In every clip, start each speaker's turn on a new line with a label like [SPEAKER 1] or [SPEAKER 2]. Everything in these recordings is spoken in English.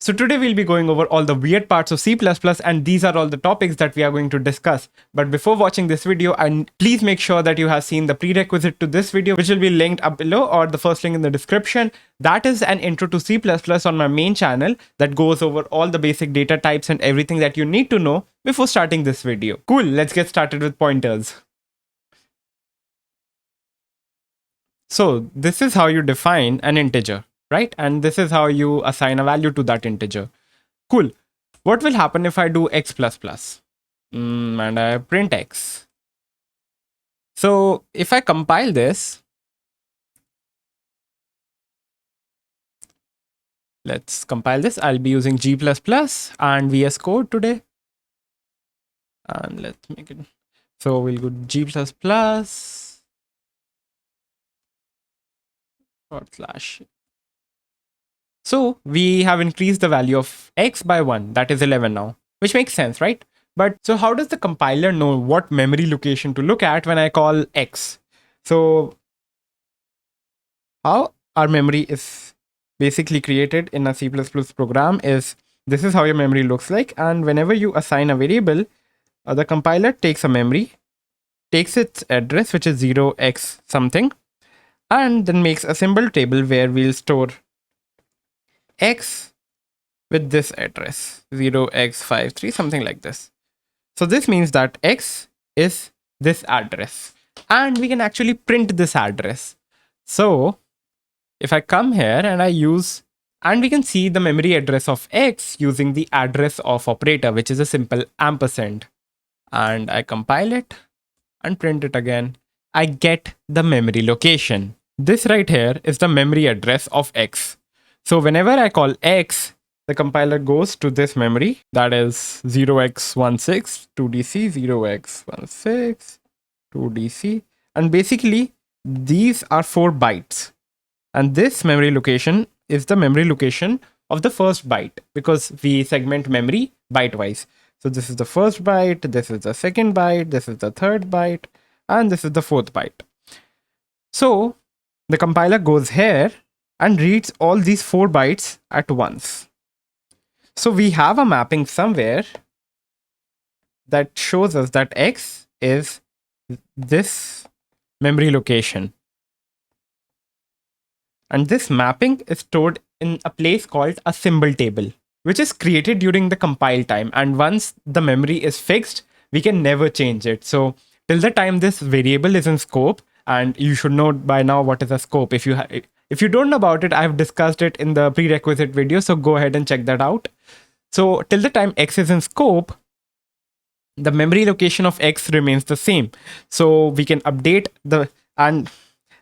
[SPEAKER 1] So today we'll be going over all the weird parts of C++, and these are all the topics that we are going to discuss. But before watching this video, and please make sure that you have seen the prerequisite to this video, which will be linked up below or the first link in the description. That is an intro to C++ on my main channel that goes over all the basic data types and everything that you need to know before starting this video. Cool, let's get started with pointers. So this is how you define an integer, right? And this is how you assign a value to that integer. Cool. What will happen if I do x++? And I print x. So if I compile this, let's compile this. I'll be using G++ and VS Code today. And let's make it. So we'll go G++ /. So we have increased the value of x by 1, that is 11 now, which makes sense, right? But so how does the compiler know what memory location to look at when I call x? So how our memory is basically created in a C++ program is this is how your memory looks like. And whenever you assign a variable, the compiler takes a memory, takes its address, which is 0x something, and then makes a symbol table where we'll store x with this address 0x53, something like this. So this means that x is this address, and we can actually print this address. So if I come here and I use, and we can see the memory address of x using the address of operator, which is a simple ampersand, and I compile it and print it again, I get the memory location. This right here is the memory address of x. So whenever I call x, the compiler goes to this memory, that is 0x16 2DC, 0x16 2DC, and basically these are 4 bytes. And this memory location is the memory location of the first byte, because we segment memory byte-wise. So this is the first byte, this is the second byte, this is the third byte, and this is the fourth byte. So the compiler goes here and reads all these 4 bytes at once. So we have a mapping somewhere that shows us that x is this memory location. And this mapping is stored in a place called a symbol table, which is created during the compile time. And once the memory is fixed, we can never change it. So till the time this variable is in scope, and you should know by now what is a scope. If you don't know about it, I've discussed it in the prerequisite video, so go ahead and check that out. So till the time x is in scope, the memory location of x remains the same. So we can update the, and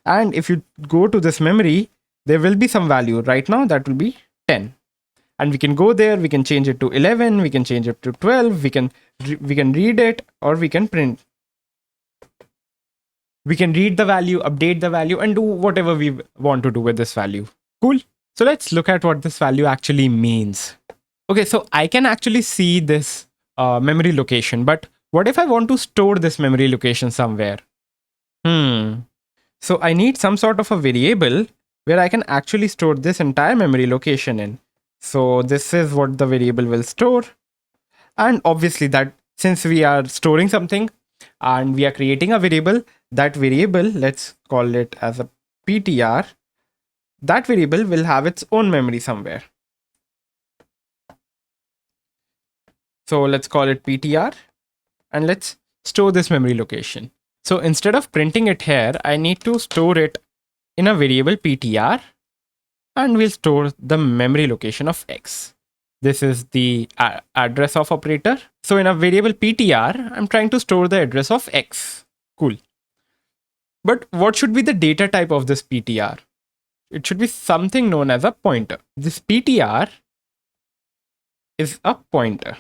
[SPEAKER 1] if you go to this memory, there will be some value. Right now that will be 10. And we can go there, we can change it to 11, we can change it to 12, we can read it, or we can print. We can read the value, update the value, and do whatever we want to do with this value. Cool. So let's look at what this value actually means. Okay, so I can actually see this memory location, but what if I want to store this memory location somewhere? So I need some sort of a variable where I can actually store this entire memory location in. So this is what the variable will store. And obviously that since we are storing something and we are creating a variable, that variable, let's call it as a PTR, that variable will have its own memory somewhere. So let's call it PTR and let's store this memory location. So instead of printing it here, I need to store it in a variable PTR, and we'll store the memory location of x. This is the address of operator. So in a variable PTR, I'm trying to store the address of x. Cool. But what should be the data type of this PTR? It should be something known as a pointer. This PTR is a pointer.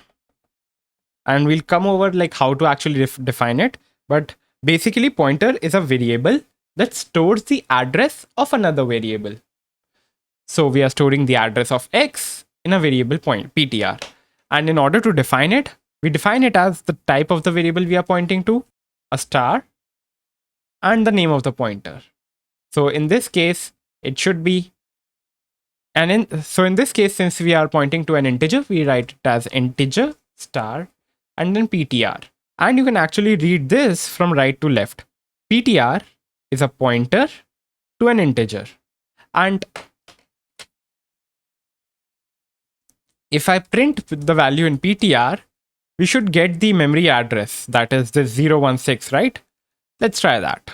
[SPEAKER 1] And we'll come over like how to actually define it. But basically pointer is a variable that stores the address of another variable. So we are storing the address of x in a variable PTR. And in order to define it, we define it as the type of the variable we are pointing to, a star, and the name of the pointer. So in this case, it should be So in this case, since we are pointing to an integer, we write it as integer star and then ptr. And you can actually read this from right to left. Ptr is a pointer to an integer. And if I print the value in ptr, we should get the memory address, that is the 016, right? Let's try that.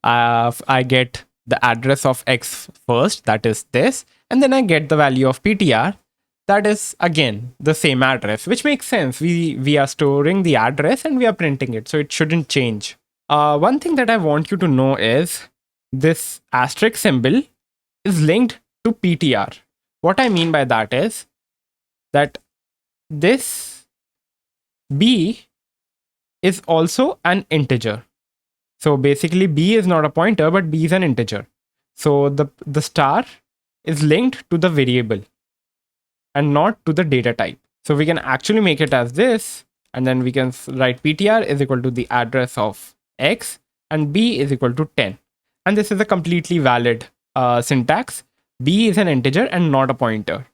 [SPEAKER 1] I get the address of x first, that is this, and then I get the value of ptr, that is again the same address, which makes sense. We are storing the address and we are printing it, so it shouldn't change. One thing that I want you to know is this asterisk symbol is linked to ptr. What I mean by that is that this b is also an integer. So basically b is not a pointer, but b is an integer. So the star is linked to the variable and not to the data type. So we can actually make it as this, and then we can write ptr is equal to the address of x and b is equal to 10. And this is a completely valid syntax. B is an integer and not a pointer.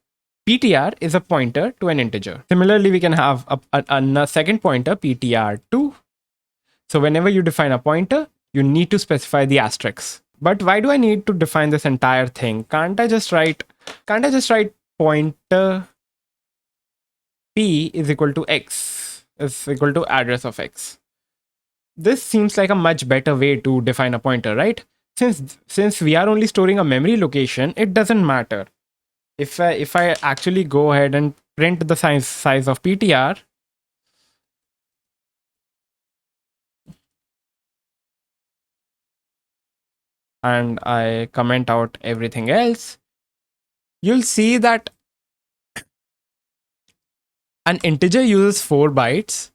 [SPEAKER 1] Ptr is a pointer to an integer. Similarly, we can have a second pointer, ptr2. So whenever you define a pointer, you need to specify the asterisk. But why do I need to define this entire thing? Can't I just write pointer p is equal to x is equal to address of x? This seems like a much better way to define a pointer, right? Since we are only storing a memory location, it doesn't matter. If I actually go ahead and print the size of ptr, and I comment out everything else, you'll see that an integer uses 4 bytes,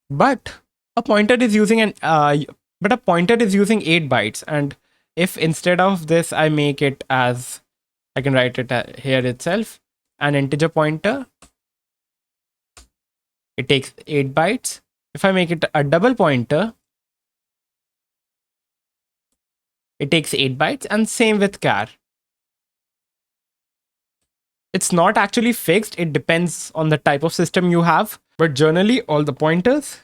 [SPEAKER 1] but a pointer is using 8 bytes. And if instead of this I make it as, I can write it here itself, an integer pointer, it takes 8 bytes. If I make it a double pointer, it takes 8 bytes, and same with char. It's not actually fixed, it depends on the type of system you have, but generally all the pointers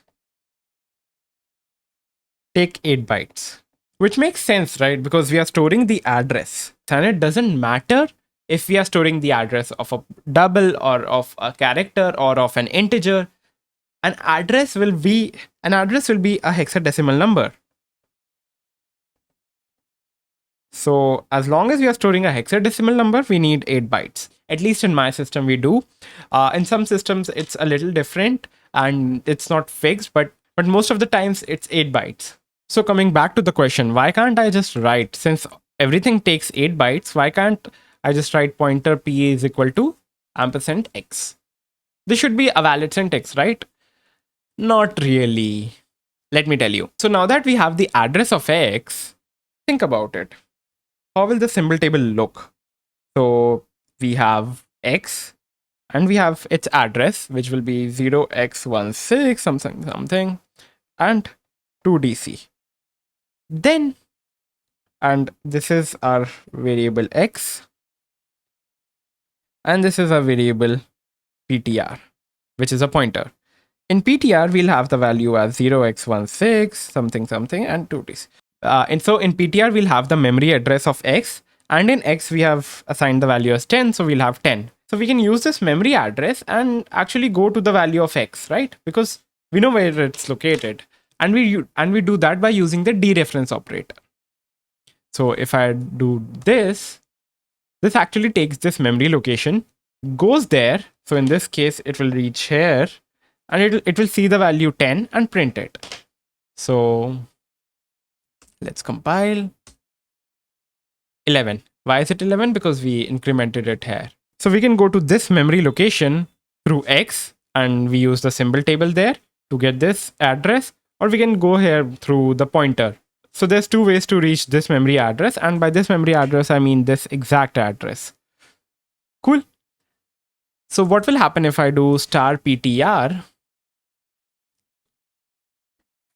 [SPEAKER 1] take 8 bytes. Which makes sense, right? Because we are storing the address. And it doesn't matter if we are storing the address of a double or of a character or of an integer. An address will be a hexadecimal number. So as long as we are storing a hexadecimal number, we need 8 bytes. At least in my system, we do. In some systems, it's a little different and it's not fixed, but most of the times it's 8 bytes. So coming back to the question, why can't I just write, since everything takes 8 bytes, why can't I just write pointer p is equal to ampersand x? This should be a valid syntax, right? Not really. Let me tell you. So now that we have the address of x, think about it. How will the symbol table look? So we have x and we have its address, which will be 0x16 something and 2dc. Then, and this is our variable x, and this is our variable ptr, which is a pointer. In ptr, we'll have the value as 0x16 something and 2dc. And so in ptr, we'll have the memory address of x, and in x, we have assigned the value as 10, so we'll have 10. So we can use this memory address and actually go to the value of x, right? Because we know where it's located. And we do that by using the dereference operator. So if I do this actually takes this memory location, goes there. So in this case, it will reach here, and it will see the value 10 and print it. So let's compile. 11. Why is it 11? Because we incremented it here. So we can go to this memory location through x, and we use the symbol table there to get this address, or we can go here through the pointer. So there's two ways to reach this memory address, and by this memory address, I mean this exact address. Cool. So what will happen if I do star ptr?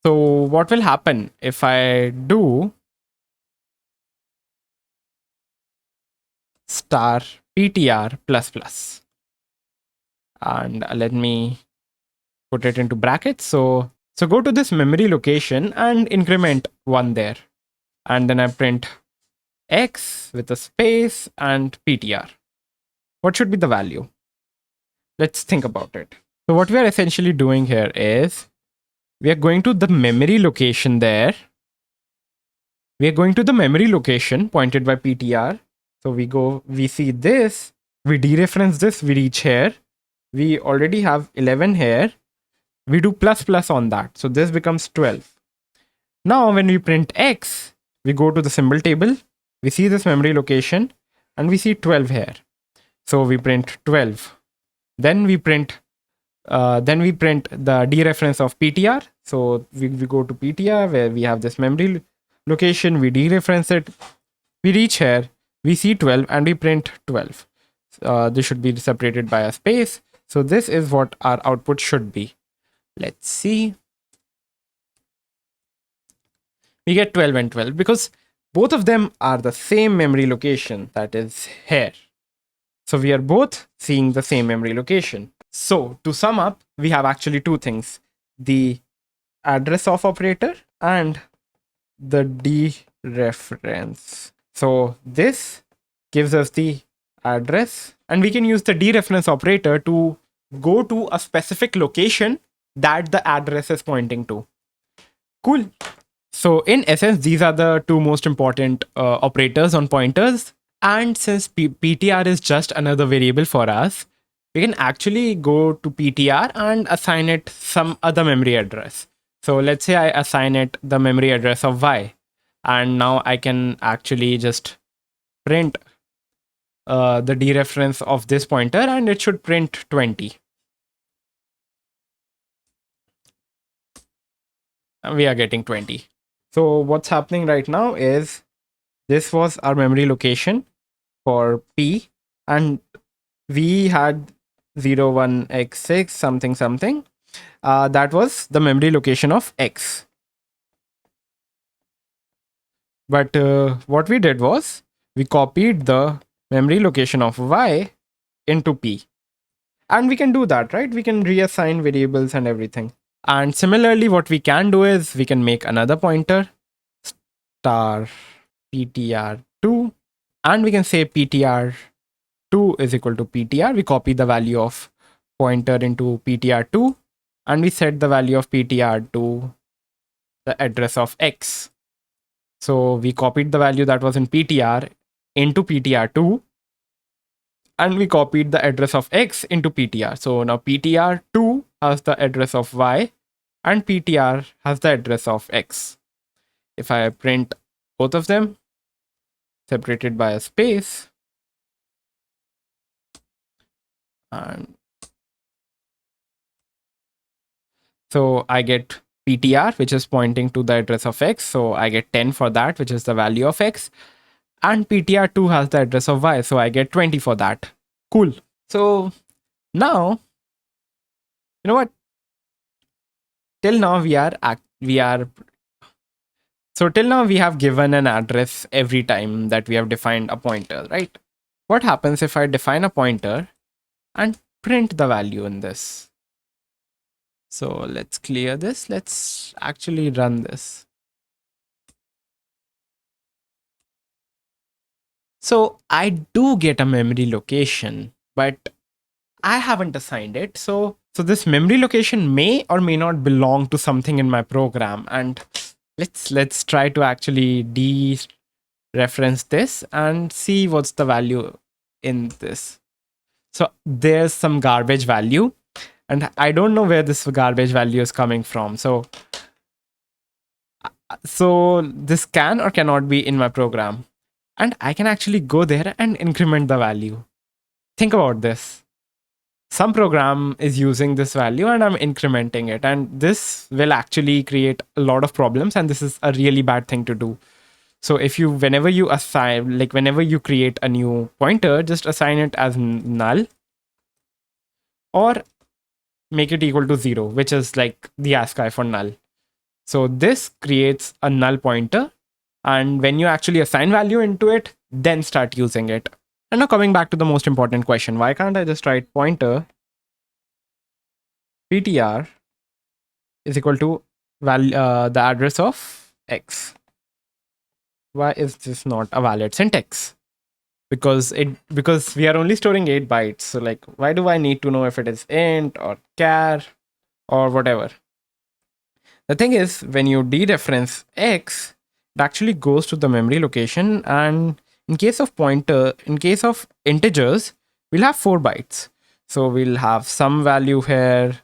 [SPEAKER 1] So what will happen if I do star ptr plus plus, and let me put it into brackets. So go to this memory location and increment 1 there, and then I print x with a space and ptr. What should be the value? Let's think about it. So what we are essentially doing here is we are going to the memory location there. We are going to the memory location pointed by ptr. So we see this, we dereference this, we reach here. We already have 11 here. We do plus plus on that. So this becomes 12. Now when we print x, we go to the symbol table, we see this memory location, and we see 12 here. So we print 12. Then we print the dereference of ptr. So we go to ptr where we have this memory location, we dereference it, we reach here, we see 12, and we print 12. This should be separated by a space. So this is what our output should be. Let's see. We get 12 and 12 because both of them are the same memory location, that is here. So we are both seeing the same memory location. So to sum up, we have actually two things: the address of operator and the dereference. So this gives us the address, and we can use the dereference operator to go to a specific location that the address is pointing to. Cool. So in essence, these are the two most important operators on pointers. And since ptr is just another variable for us, we can actually go to ptr and assign it some other memory address. So let's say I assign it the memory address of y. And now I can actually just print the dereference of this pointer, and it should print 20. And we are getting 20. So what's happening right now is this was our memory location for P, and we had 01x6 something something. That was the memory location of X. But what we did was we copied the memory location of Y into P. And we can do that, right? We can reassign variables and everything. And similarly, what we can do is we can make another pointer star ptr2, and we can say ptr2 is equal to ptr. We copy the value of pointer into ptr2, and we set the value of ptr to the address of x. So we copied the value that was in ptr into ptr2, and we copied the address of x into ptr. So now ptr2 has the address of y, and ptr has the address of x. If I print both of them separated by a space, and so I get ptr, which is pointing to the address of x. So I get 10 for that, which is the value of x. And ptr2 has the address of y. So I get 20 for that. Cool. So now, you know what? Till now we have given an address every time that we have defined a pointer, right? What happens if I define a pointer and print the value in this? So let's clear this. Let's actually run this. So I do get a memory location, but I haven't assigned it. So this memory location may or may not belong to something in my program. And let's try to actually dereference this and see what's the value in this. So there's some garbage value, and I don't know where this garbage value is coming from. So this can or cannot be in my program, and I can actually go there and increment the value. Think about this. Some program is using this value and I'm incrementing it, and this will actually create a lot of problems, and this is a really bad thing to do. So whenever you create a new pointer, just assign it as null or make it equal to 0, which is like the ASCII for null. So this creates a null pointer. And when you actually assign value into it, then start using it. And now coming back to the most important question, why can't I just write pointer ptr is equal to the address of x? Why is this not a valid syntax? Because we are only storing 8 bytes. So like, why do I need to know if it is int or char or whatever? The thing is, when you dereference x, it actually goes to the memory location, and in case of integers, we'll have 4 bytes. So we'll have some value here,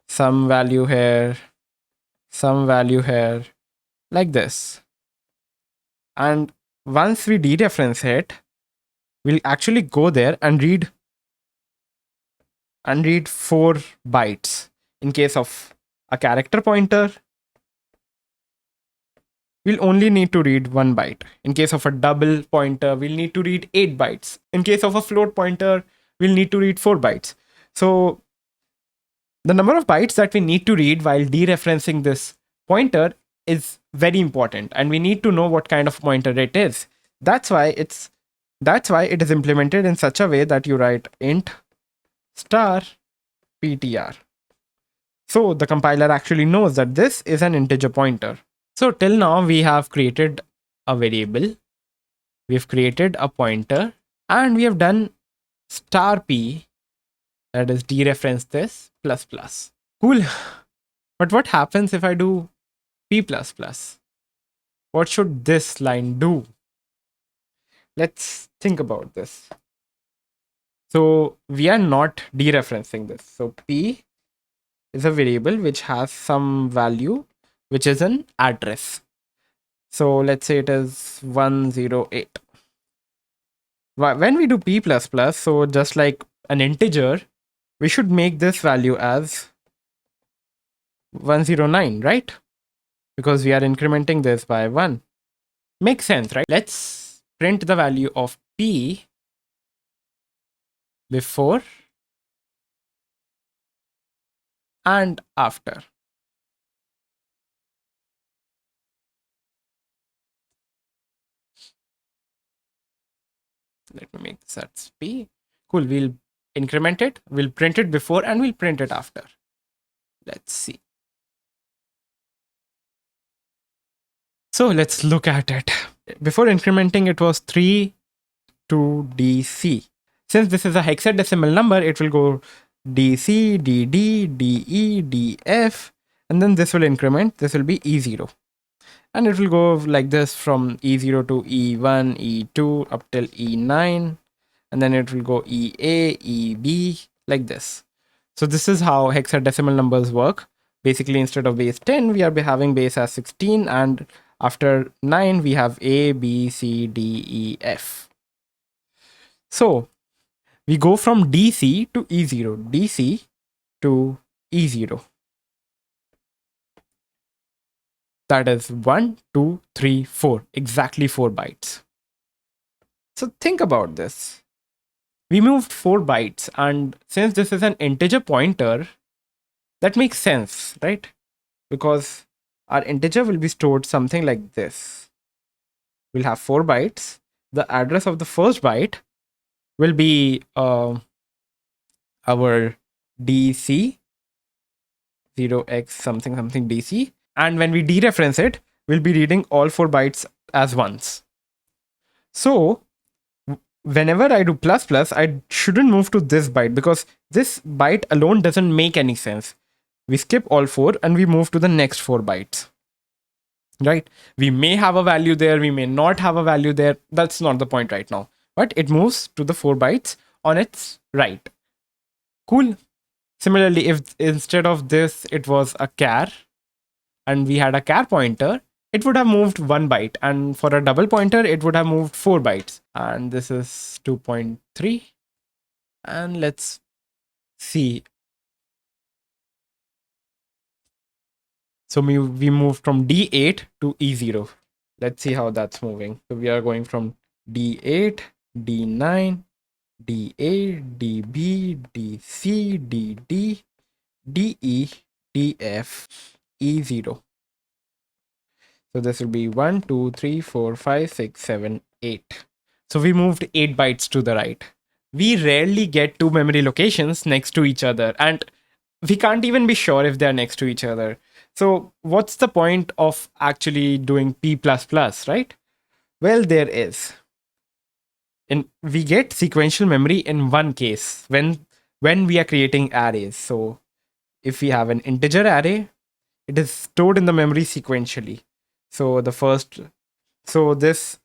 [SPEAKER 1] some value here, some value here, like this. And once we dereference it, we'll actually go there and read 4 bytes. In case of a character pointer, we'll only need to read 1 byte. In case of a double pointer, we'll need to read 8 bytes. In case of a float pointer, we'll need to read 4 bytes. So the number of bytes that we need to read while dereferencing this pointer is very important, and we need to know what kind of pointer it is. That's why it is implemented in such a way that you write int star ptr. So the compiler actually knows that this is an integer pointer. So till now we have created a variable, we have created a pointer, and we have done star p, that is dereference this plus plus. Cool. But what happens if I do p plus plus? What should this line do? Let's think about this. So we are not dereferencing this. So p is a variable which has some value, which is an address. So let's say it is 108. When we do p plus plus, so just like an integer, we should make this value as 109, right? Because we are incrementing this by 1. Makes sense, right? Let's print the value of p before and after. Let me make this as p. Cool, we'll increment it, we'll print it before, and we'll print it after. Let's see. So let's look at it. Before incrementing, it was 3 to DC. Since this is a hexadecimal number, it will go DC, DD, DE, DF, and then this will increment. This will be E0. And it will go like this from E0 to E1, E2, up till E9. And then it will go EA, EB, like this. So this is how hexadecimal numbers work. Basically, instead of base 10, we are having base as 16. And after 9, we have A, B, C, D, E, F. So we go from DC to E0, DC to E0. That is 1, 2, 3, 4, exactly 4 bytes. So think about this. We moved 4 bytes, and since this is an integer pointer, that makes sense, right? Because our integer will be stored something like this. We'll have 4 bytes. The address of the first byte will be our DC 0x something something DC, and when we dereference it, we'll be reading all 4 bytes as once. So whenever I do plus plus, I shouldn't move to this byte, because this byte alone doesn't make any sense. We skip all 4 and we move to the next 4 bytes. Right? We may have a value there, we may not have a value there. That's not the point right now. But it moves to the 4 bytes on its right. Cool. Similarly, if instead of this it was a char and we had a char pointer, it would have moved 1 byte, and for a double pointer it would have moved 4 bytes. And this is 2.3, and let's see. So we moved from D8 to E0. Let's see how that's moving. So we are going from D8, D9, D8, DB, DC, DD, DE, DF, E0. So this will be 1, 2, 3, 4, 5, 6, 7, 8. So we moved 8 bytes to the right. We rarely get two memory locations next to each other, and we can't even be sure if they're next to each other. So what's the point of actually doing p++, right? Well, there is. And we get sequential memory in one case when we are creating arrays. So if we have an integer array, it is stored in the memory sequentially. So this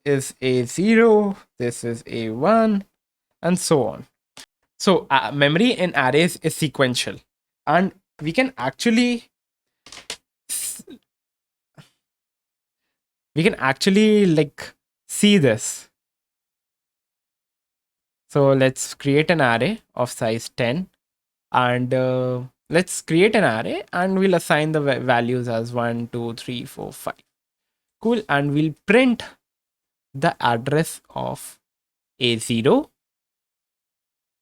[SPEAKER 1] is a0, this is a1, and so on. So memory in arrays is sequential, and we can actually like see this. So let's create an array of size 10, and let's create an array and we'll assign the values as 1, 2, 3, 4, 5. Cool. And we'll print the address of a0,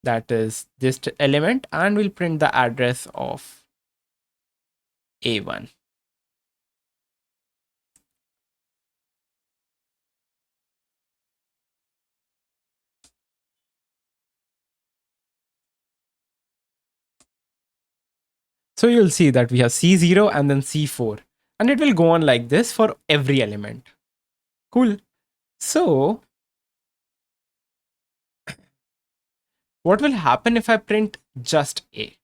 [SPEAKER 1] that is this element, and we'll print the address of a1. So you'll see that we have C0 and then C4, and it will go on like this for every element. Cool. So what will happen if I print just A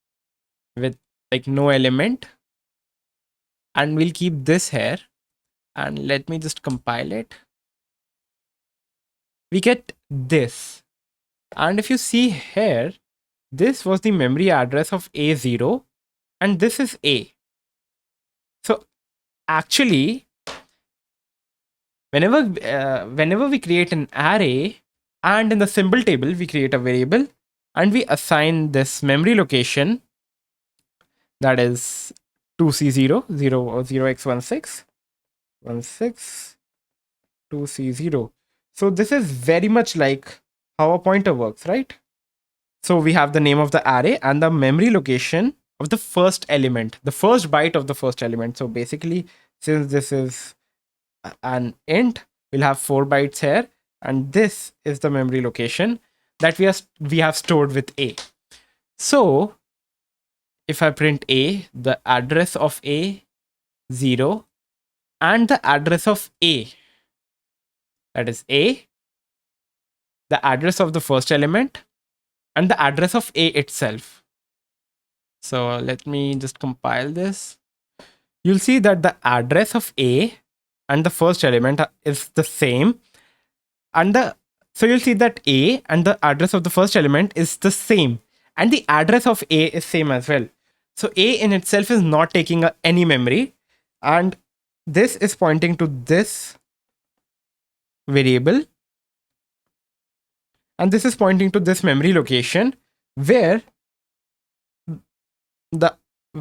[SPEAKER 1] with like no element? And we'll keep this here, and let me just compile it. We get this. And if you see here, this was the memory address of A0, and this is A. So actually, whenever we create an array, and in the symbol table we create a variable, and we assign this memory location, that is 2C0, 0x16, 16, 2C0. So this is very much like how a pointer works, right? So we have the name of the array and the memory location of the first element, the first byte of the first element. So basically, since this is an int, we'll have 4 bytes here, and this is the memory location that we have stored with A. So if I print A, the address of A0 and the address of A, that is A, the address of the first element, and the address of A itself. So let me just compile this. You'll see that the address of A and the first element is the same. So you'll see that A and the address of the first element is the same. And the address of A is same as well. So A in itself is not taking any memory. And this is pointing to this variable. And this is pointing to this memory location where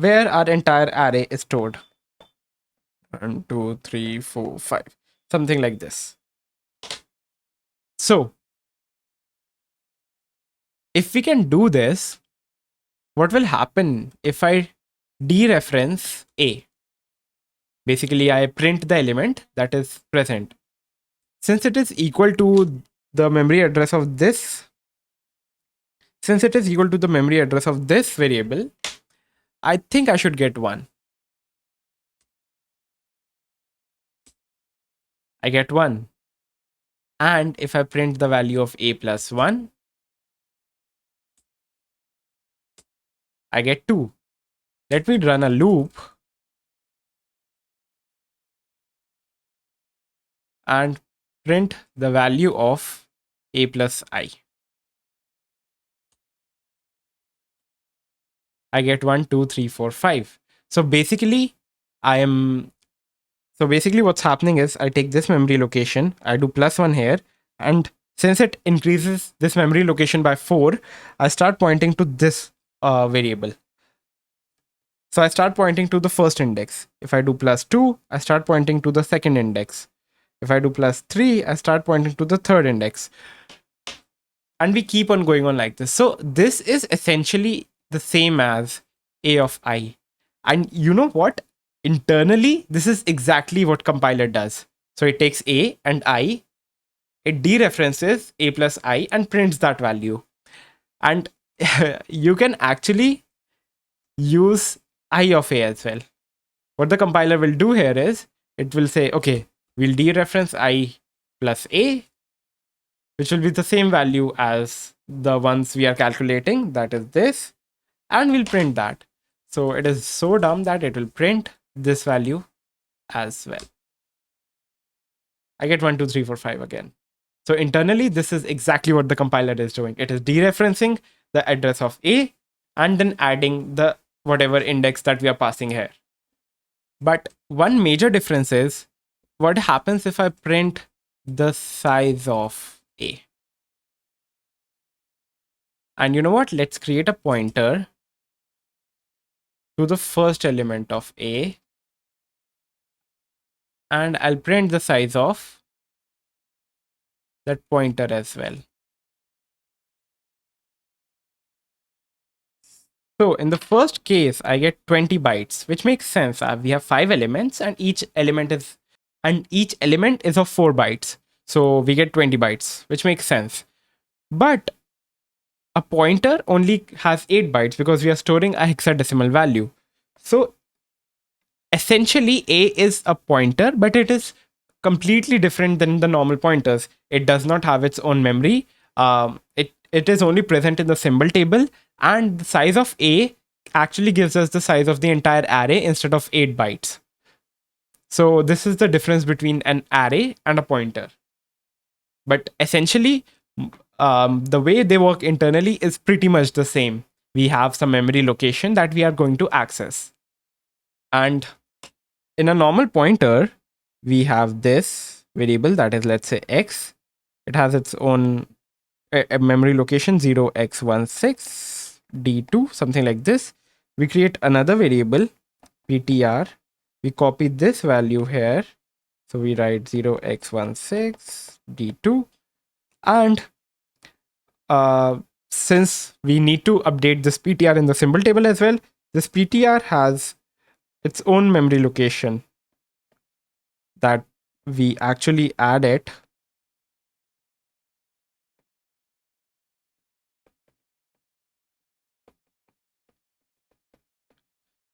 [SPEAKER 1] our entire array is stored. 1, 2, 3, 4, 5, something like this. So if we can do this, what will happen if I dereference A? Basically, I print the element that is present. Since it is equal to the memory address of this, variable, I think I should get 1. I get 1. And if I print the value of A plus 1, I get 2. Let me run a loop and print the value of A plus I. I get 1, 2, 3, 4, 5. So basically, what's happening is I take this memory location, I do +1 here, and since it increases this memory location by 4, I start pointing to this variable. So I start pointing to the first index. If I do +2, I start pointing to the second index. If I do +3, I start pointing to the third index. And we keep on going on like this. So this is essentially the same as A of I. And you know what? internally, this is exactly what compiler does. So it takes a and I, it dereferences a plus I and prints that value. And you can actually use I of a as well. What the compiler will do here is it will say, okay, we'll dereference I plus a, which will be the same value as the ones we are calculating, that is this, and we'll print that. So it is so dumb that it will print this value as well. I get 1, 2, 3, 4, 5 again. So internally, this is exactly what the compiler is doing. It is dereferencing the address of A and then adding the whatever index that we are passing here. But one major difference is what happens if I print the size of A. And you know what? Let's create a pointer to the first element of A. And I'll print the size of that pointer as well. So in the first case, I get 20 bytes, which makes sense. We have 5 elements and each element is of 4 bytes. So we get 20 bytes, which makes sense. But a pointer only has 8 bytes because we are storing a hexadecimal value. So essentially A is a pointer, but it is completely different than the normal pointers. It does not have its own memory. It is only present in the symbol table, and the size of A actually gives us the size of the entire array instead of 8 bytes. So this is the difference between an array and a pointer. But essentially, the way they work internally is pretty much the same. We have some memory location that we are going to access. And in a normal pointer, we have this variable that is, let's say, x. It has its own a memory location 0x16 d2, something like this. We create another variable ptr. We copy this value here. So we write 0x16 d2. And since we need to update this ptr in the symbol table as well, this ptr has its own memory location that we actually add it.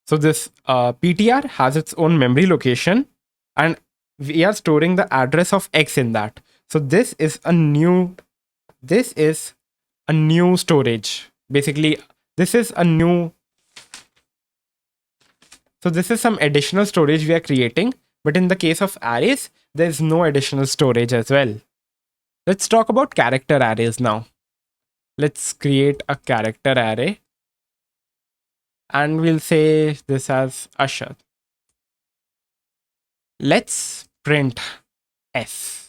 [SPEAKER 1] So this ptr has its own memory location, and we are storing the address of x in that. So this is a new storage. Basically, this is a new. So this is some additional storage we are creating, but in the case of arrays, there is no additional storage as well. Let's talk about character arrays now. Let's create a character array. And we'll say this as Ashhad. Let's print S.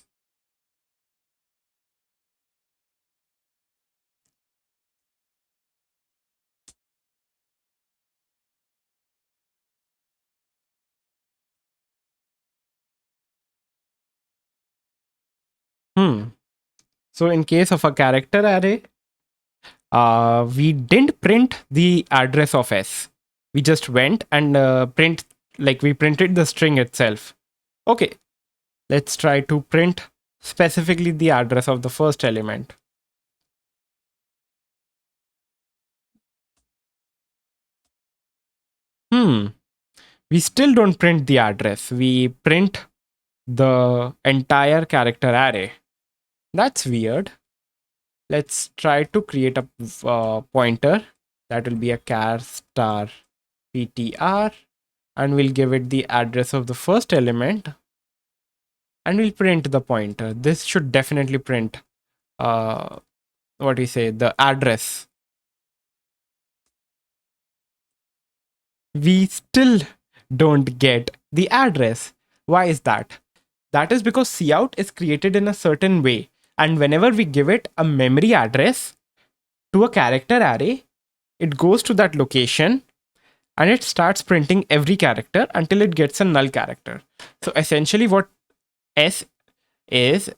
[SPEAKER 1] So in case of a character array, we didn't print the address of S. We just went and we printed the string itself. Okay, let's try to print specifically the address of the first element. We still don't print the address. We print the entire character array. That's weird. Let's try to create a pointer that will be a char star ptr, and we'll give it the address of the first element, and we'll print the pointer. This should definitely print the address. We still don't get the address. Why is that? That is because cout is created in a certain way, and whenever we give it a memory address to a character array, it goes to that location and it starts printing every character until it gets a null character. So essentially what S is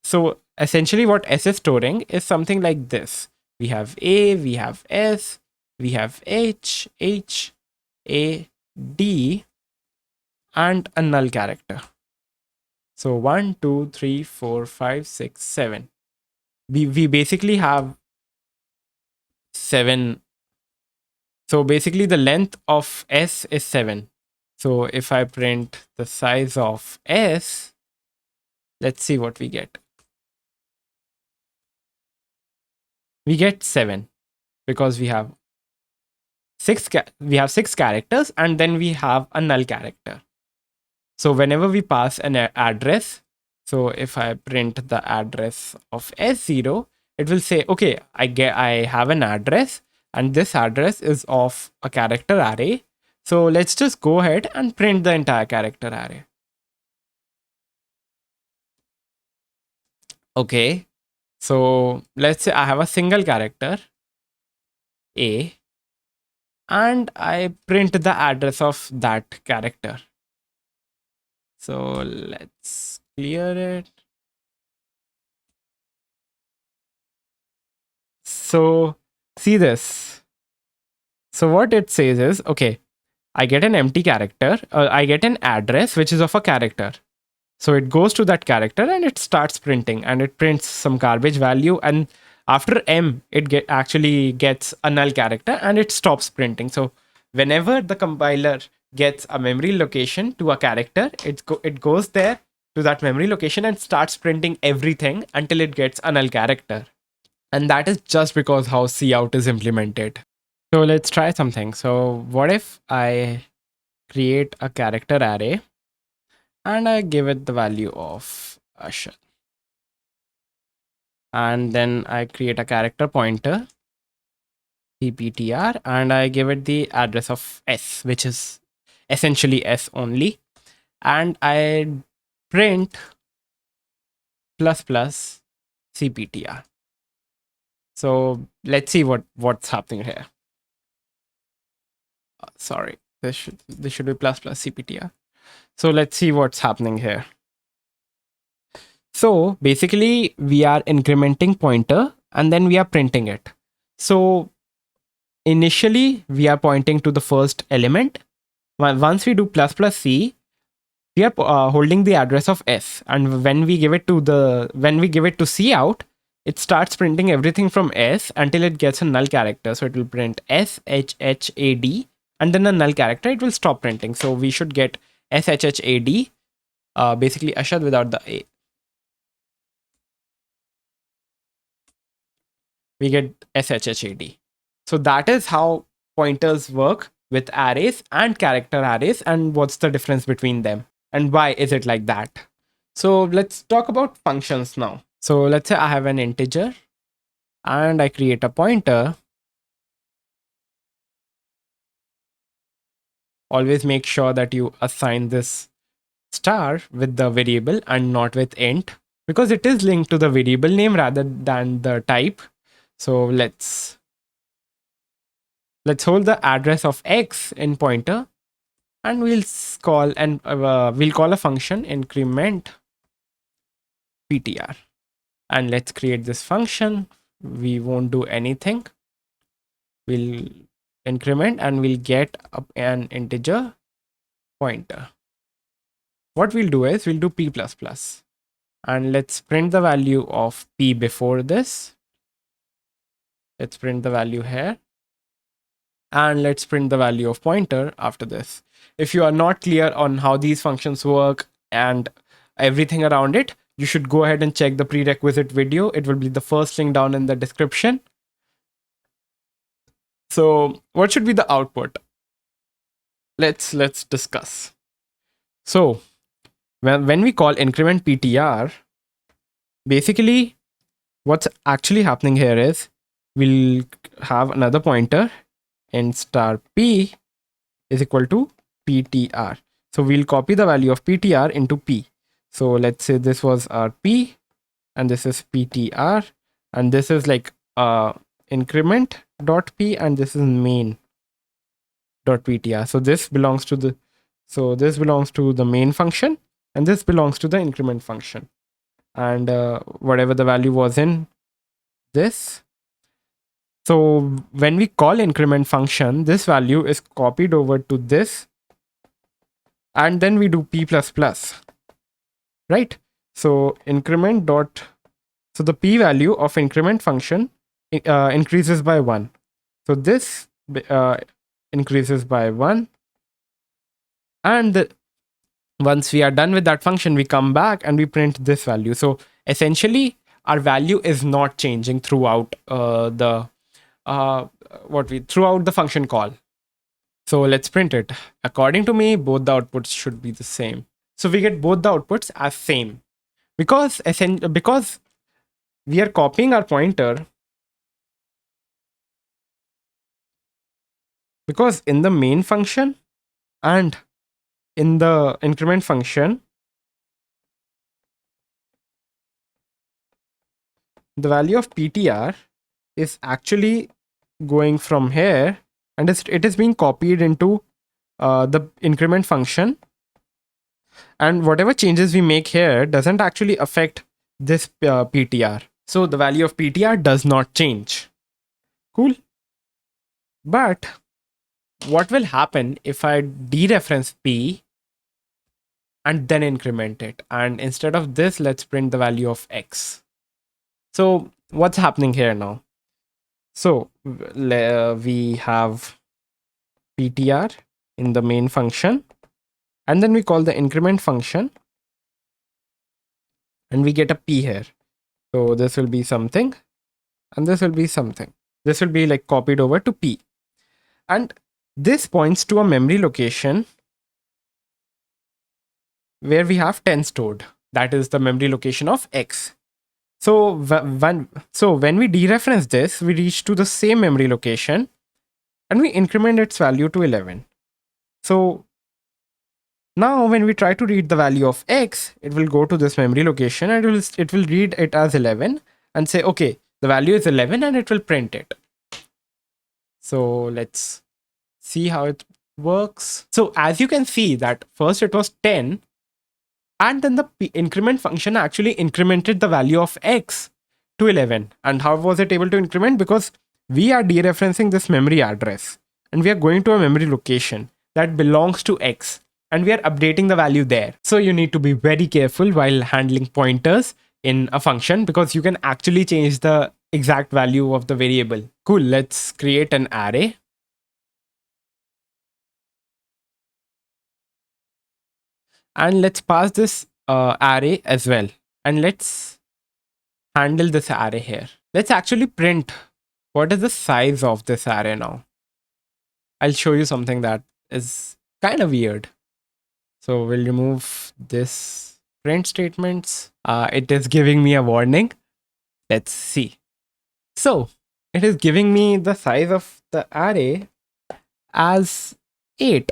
[SPEAKER 1] storing is something like this. We have A, we have S, we have H, A, D, and a null character. So 1, 2, 3, 4, 5, 6, 7. We basically have 7. So basically the length of S is 7. So if I print the size of S, let's see what we get. We get 7 because we have six characters and then we have a null character. So whenever we pass an address, so if I print the address of S0, it will say, okay, I have an address and this address is of a character array. So let's just go ahead and print the entire character array. Okay, so let's say I have a single character A and I print the address of that character. So let's clear it. So see this. So what it says is, okay, I get an empty character, I get an address which is of a character. So it goes to that character and it starts printing and it prints some garbage value. And after M, it actually gets a null character and it stops printing. So whenever the compiler gets a memory location to a character, it goes there to that memory location and starts printing everything until it gets a null character. And that is just because how cout is implemented. So let's try something. So what if I create a character array and I give it the value of Ashhad. And then I create a character pointer, cptr, and I give it the address of S, which is essentially S only. And I print plus plus cptr. So let's see what's happening here. Sorry, this should be plus plus cptr. So let's see what's happening here. So basically we are incrementing pointer and then we are printing it. So initially we are pointing to the first element. Once we do plus plus c, we are holding the address of S, and when we give it to cout, it starts printing everything from S until it gets a null character. So it will print shhad and then a null character. It will stop printing. So we should get shhad, basically Ashhad without the A. We get shhad. So that is how pointers work with arrays and character arrays, and what's the difference between them and why is it like that. So let's talk about functions now. So let's say I have an integer and I create a pointer. Always make sure that you assign this star with the variable and not with int, because it is linked to the variable name rather than the type. So let's hold the address of x in pointer, and we'll call a function increment ptr, and let's create this function. We won't do anything. We'll increment and we'll get an integer pointer. What we'll do is we'll do p++, and let's print the value of p before this. Let's print the value here, and let's print the value of pointer after this. If you are not clear on how these functions work and everything around it, you should go ahead and check the prerequisite video. It will be the first link down in the description. So what should be the output? Let's discuss. So when we call increment ptr, basically what's actually happening here is we'll have another pointer in star p is equal to ptr. So we'll copy the value of ptr into p. So let's say this was our p and this is ptr, and this is like increment dot p and this is main dot ptr. So this belongs to the main function and this belongs to the increment function, and whatever the value was in this. So when we call increment function, this value is copied over to this and then we do p plus plus, right? So increment dot, so the p value of increment function increases by 1. So this increases by 1, and once we are done with that function, we come back and we print this value. So essentially our value is not changing throughout throughout the function call. So let's print it. According to me, both the outputs should be the same. So we get both the outputs as same because we are copying our pointer, because in the main function and in the increment function, the value of ptr is actually going from here, and it is being copied into the increment function, and whatever changes we make here doesn't actually affect this ptr. So the value of ptr does not change. Cool. But what will happen if I dereference p and then increment it, and instead of this, let's print the value of x? So what's happening here now? So we have ptr in the main function, and then we call the increment function, and we get a p here. So this will be something, and this will be something. This will be like copied over to p, and this points to a memory location where we have 10 stored. That is the memory location of x. So when we dereference this, we reach to the same memory location, and we increment its value to 11. So now when we try to read the value of x, it will go to this memory location, and it will read it as 11 and say, okay, the value is 11, and it will print it. So let's see how it works. So as you can see that first it was 10, and then the increment function actually incremented the value of x to 11. And how was it able to increment? Because we are dereferencing this memory address, and we are going to a memory location that belongs to x, and we are updating the value there. So you need to be very careful while handling pointers in a function, because you can actually change the exact value of the variable. Cool, let's create an array. And let's pass this array as well. And let's handle this array here. Let's actually print what is the size of this array now. I'll show you something that is kind of weird. So we'll remove this print statements. It is giving me a warning. Let's see. So it is giving me the size of the array as 8,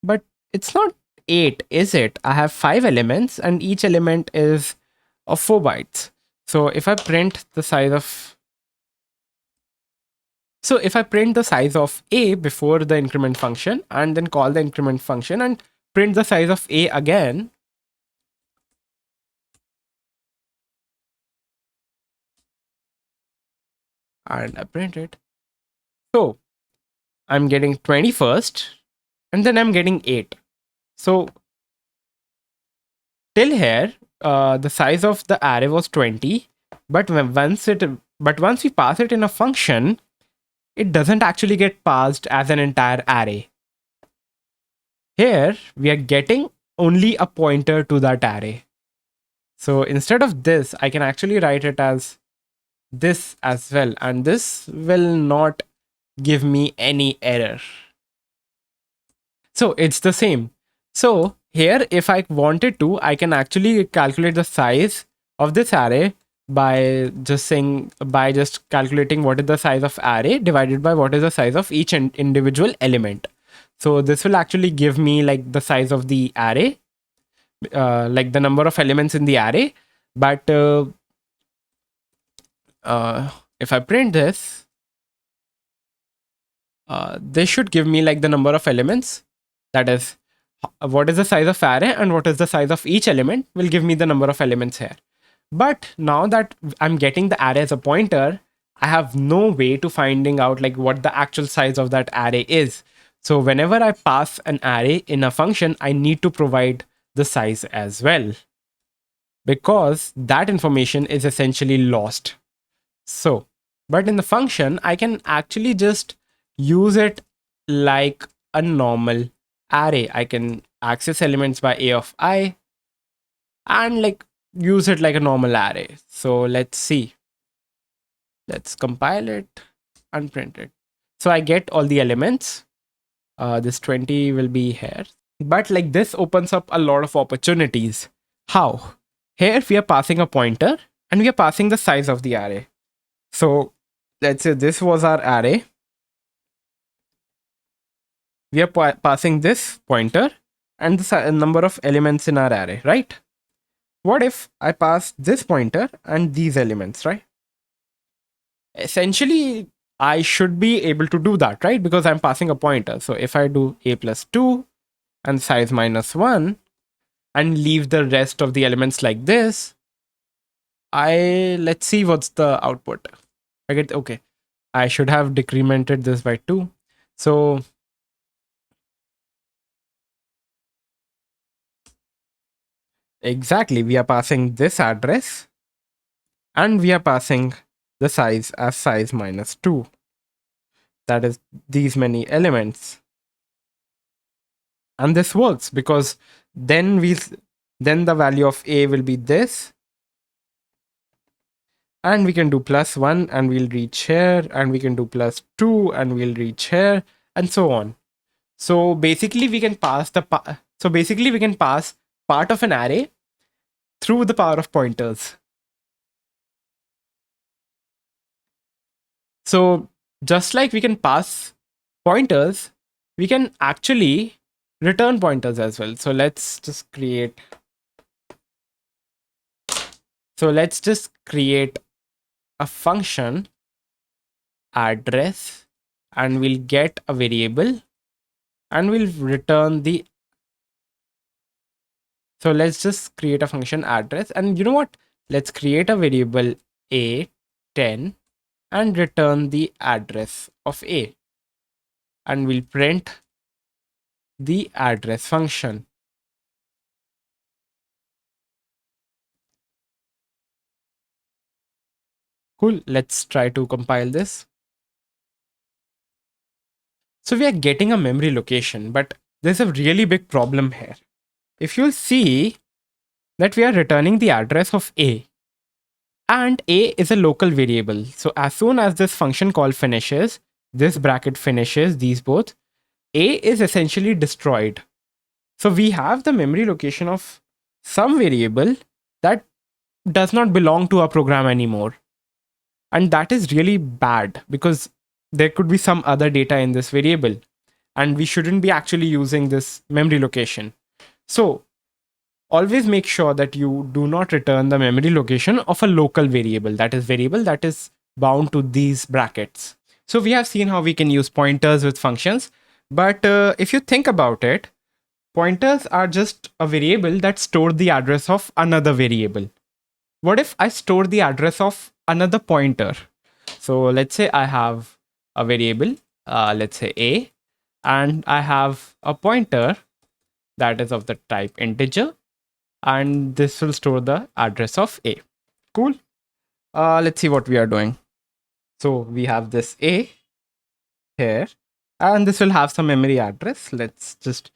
[SPEAKER 1] but it's not 8, is it? I have 5 elements, and each element is of 4 bytes. So if I print the size of a before the increment function, and then call the increment function and print the size of a again, and I print it. So I'm getting 20 first, and then I'm getting 8. So till here, the size of the array was 20, but once we pass it in a function, it doesn't actually get passed as an entire array. Here we are getting only a pointer to that array. So instead of this, I can actually write it as this as well, and this will not give me any error. So it's the same. So here, if I wanted to, I can actually calculate the size of this array by just calculating what is the size of array divided by what is the size of each individual element. So this will actually give me like the size of the array, like the number of elements in the array. But if I print this, this should give me like the number of elements. That is, what is the size of array and what is the size of each element will give me the number of elements here. But now that I'm getting the array as a pointer, I have no way to finding out like what the actual size of that array is. So whenever I pass an array in a function, I need to provide the size as well, because that information is essentially lost. So, but in the function, I can actually just use it like a normal array. I can access elements by a of I and like use it like a normal array. So let's see. Let's compile it and print it. So I get all the elements. This 20 will be here. But like this opens up a lot of opportunities. How? Here we are passing a pointer and we are passing the size of the array. So let's say this was our array. We are passing this pointer and the number of elements in our array, right? What if I pass this pointer and these elements, right? Essentially, I should be able to do that, right? Because I'm passing a pointer. So if I do a plus 2 and size minus 1 and leave the rest of the elements like this, let's see what's the output. I get, okay, I should have decremented this by 2. So exactly, we are passing this address and we are passing the size as size minus 2. That is these many elements. And this works because then the value of a will be this, and we can do plus 1 and we'll reach here, and we can do plus 2 and we'll reach here, and so on. So basically we can pass part of an array through the power of pointers. So just like we can pass pointers, we can actually return pointers as well. So let's just create a function address, and we'll get a variable and we'll return the. So let's just create a function address, and you know what? Let's create a variable a10 and return the address of a, and we'll print the address function. Cool. Let's try to compile this. So we are getting a memory location, but there's a really big problem here. If you'll see that we are returning the address of a, and a is a local variable. So as soon as this function call finishes, this bracket finishes, these both, a is essentially destroyed. So we have the memory location of some variable that does not belong to our program anymore. And that is really bad because there could be some other data in this variable, and we shouldn't be actually using this memory location. So always make sure that you do not return the memory location of a local variable that is bound to these brackets. So we have seen how we can use pointers with functions, but if you think about it, pointers are just a variable that store the address of another variable. What if I store the address of another pointer? So let's say I have a variable, let's say a, and I have a pointer that is of the type integer, and this will store the address of a. Cool. Let's see what we are doing. So we have this a here, and this will have some memory address. Let's just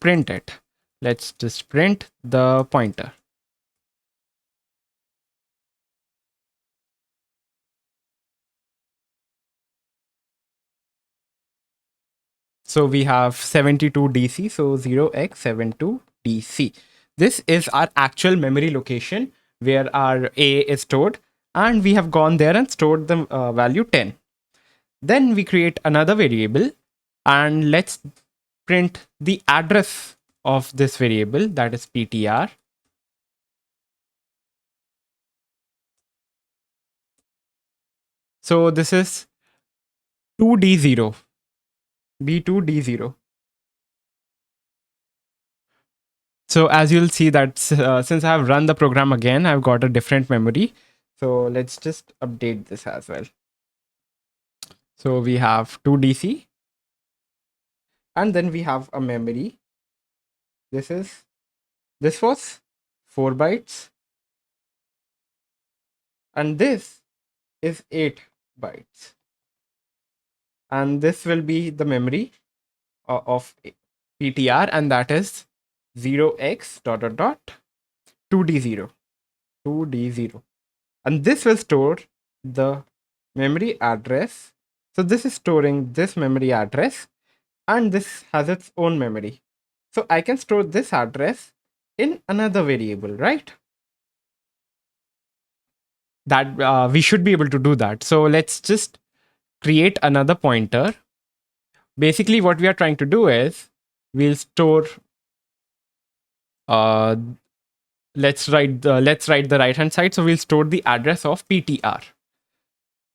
[SPEAKER 1] print it. Let's just print the pointer. So we have 72 DC, so 0x72 DC. This is our actual memory location where our a is stored, and we have gone there and stored the value 10. Then we create another variable, and let's print the address of this variable, that is ptr. So this is 2d0, b2d0. So as you'll see that since I have run the program again, I've got a different memory. So let's just update this as well. So we have 2DC, And then we have a memory. This was 4 bytes, and this is 8 bytes. And this will be the memory of PTR, and that is 0x dot dot dot 2d0. And this will store the memory address. So this is storing this memory address, and this has its own memory. So I can store this address in another variable, right? That we should be able to do that. So let's just create another pointer. Basically, what we are trying to do is we'll store. Uh, let's write the right hand side. So we'll store the address of PTR.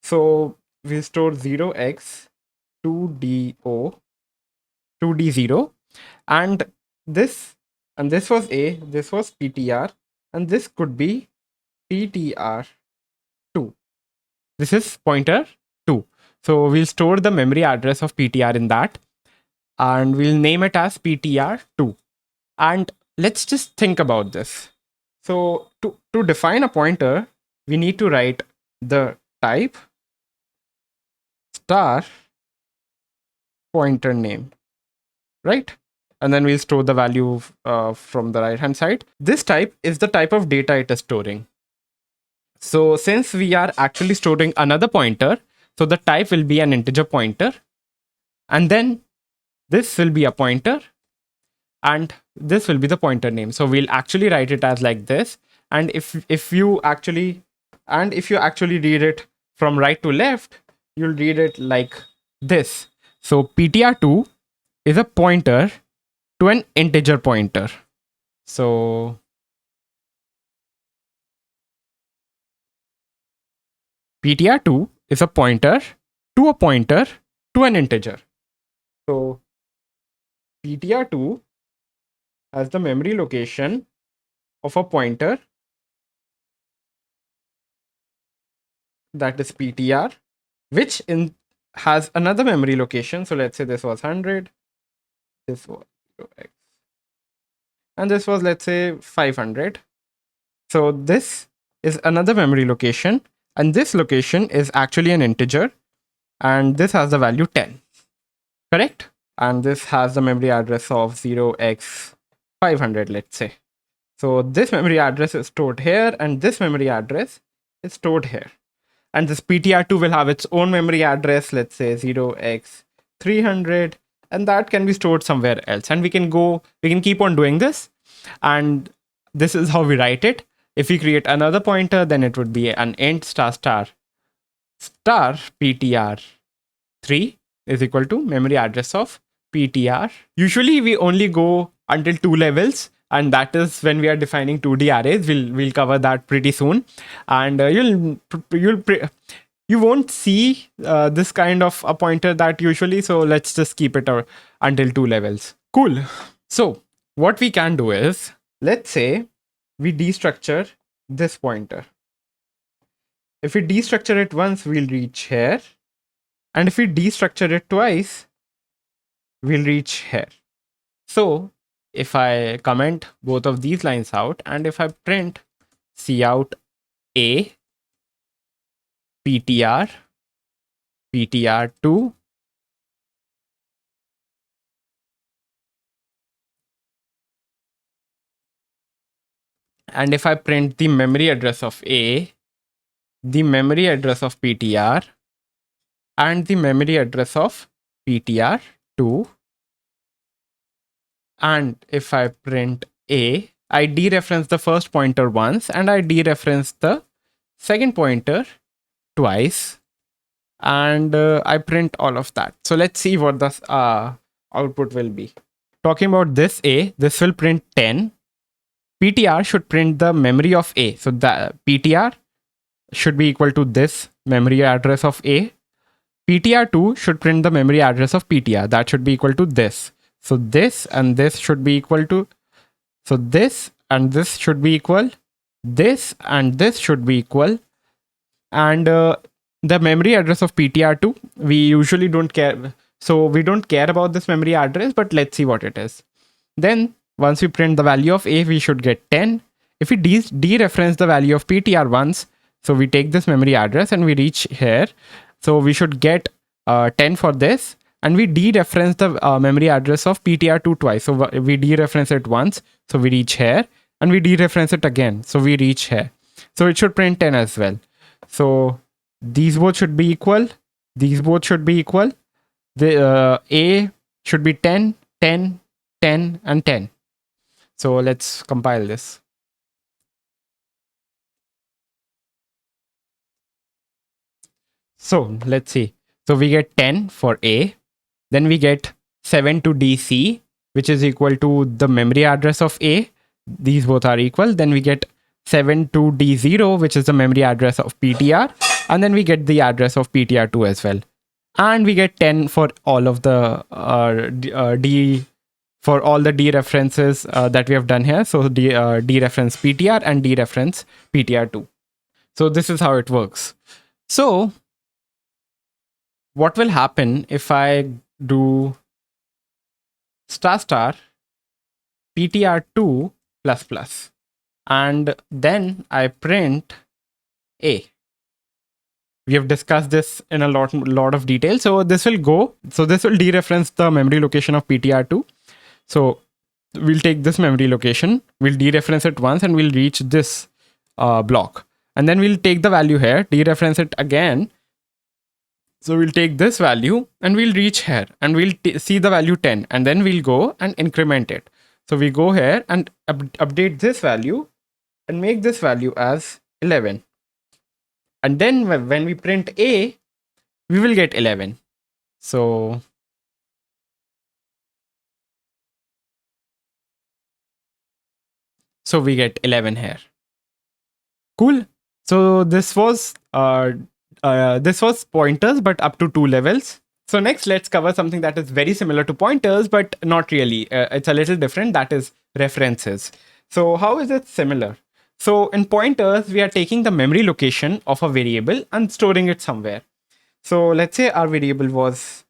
[SPEAKER 1] So we'll store 0x 2d0, and this was A, this was PTR, and this could be PTR2. This is pointer 2. So we'll store the memory address of PTR in that, and we'll name it as PTR2. And let's just think about this. So to define a pointer, we need to write the type star pointer name, right? And then we'll store the value from the right hand side. This type is the type of data it is storing. So since we are actually storing another pointer, so the type will be an integer pointer, and then this will be a pointer, and this will be the pointer name. So we'll actually write it as like this. And if you actually read it from right to left, you'll read it like this. So PTR2 is a pointer to an integer pointer. So PTR2 is a pointer to an integer. So PTR2 has the memory location of a pointer, that is PTR, which has another memory location. So let's say this was 100, this was 0x, and this was, let's say, 500. So this is another memory location, and this location is actually an integer, and this has the value 10, correct? And this has the memory address of 0x500, let's say. So this memory address is stored here, and this memory address is stored here. And this PTR2 will have its own memory address, let's say 0x300, and that can be stored somewhere else. And we can keep on doing this. And this is how we write it. If we create another pointer, then it would be an int star PTR3 is equal to memory address of PTR. Usually we only go until 2 levels, and that is when we are defining 2D arrays. We'll cover that pretty soon, and you won't see this kind of a pointer that usually. So let's just keep it until 2 levels. Cool. So what we can do is, let's say we destructure this pointer. If we destructure it once, we'll reach here, and if we destructure it twice, we'll reach here. So if I comment both of these lines out, and if I print cout A PTR2, and if I print the memory address of A, the memory address of PTR, and the memory address of PTR2, and if I print A, I dereference the first pointer once, and I dereference the second pointer twice, and I print all of that. So let's see what the output will be. Talking about this A, this will print 10. PTR should print the memory of A. So the PTR should be equal to this memory address of A. PTR2 should print the memory address of PTR. That should be equal to this. So this and this should be equal to, so this and this should be equal, this and this should be equal, and the memory address of PTR2, we usually don't care. So we don't care about this memory address, but let's see what it is. Then once we print the value of A, we should get 10. If we dereference the value of PTR once, so we take this memory address and we reach here. So we should get 10 for this, and we dereference the memory address of PTR2 twice. So we dereference it once, so we reach here, and we dereference it again, so we reach here. So it should print 10 as well. So these both should be equal. These both should be equal. The A should be 10, 10, 10, and 10. So let's compile this. So let's see. So we get 10 for A. Then we get 7 to DC, which is equal to the memory address of A. These both are equal. Then we get 7 to D0, which is the memory address of PTR. And then we get the address of PTR2 as well. And we get 10 for all of the for all the dereferences that we have done here. So dereference PTR and dereference PTR2. So this is how it works. So what will happen if I do ** PTR2 ++, and then I print A? We have discussed this in a lot of detail. So this will dereference the memory location of PTR2. So we'll take this memory location, we'll dereference it once, and we'll reach this block. And then we'll take the value here, dereference it again. So we'll take this value and we'll reach here, and we'll see the value 10, and then we'll go and increment it. So we go here and update this value and make this value as 11. And then when we print A, we will get 11. So we get 11 here. Cool. So this was pointers, but up to 2 levels. So next, let's cover something that is very similar to pointers, but not really. It's a little different. That is references. So how is it similar? So in pointers, we are taking the memory location of a variable and storing it somewhere. So let's say our variable was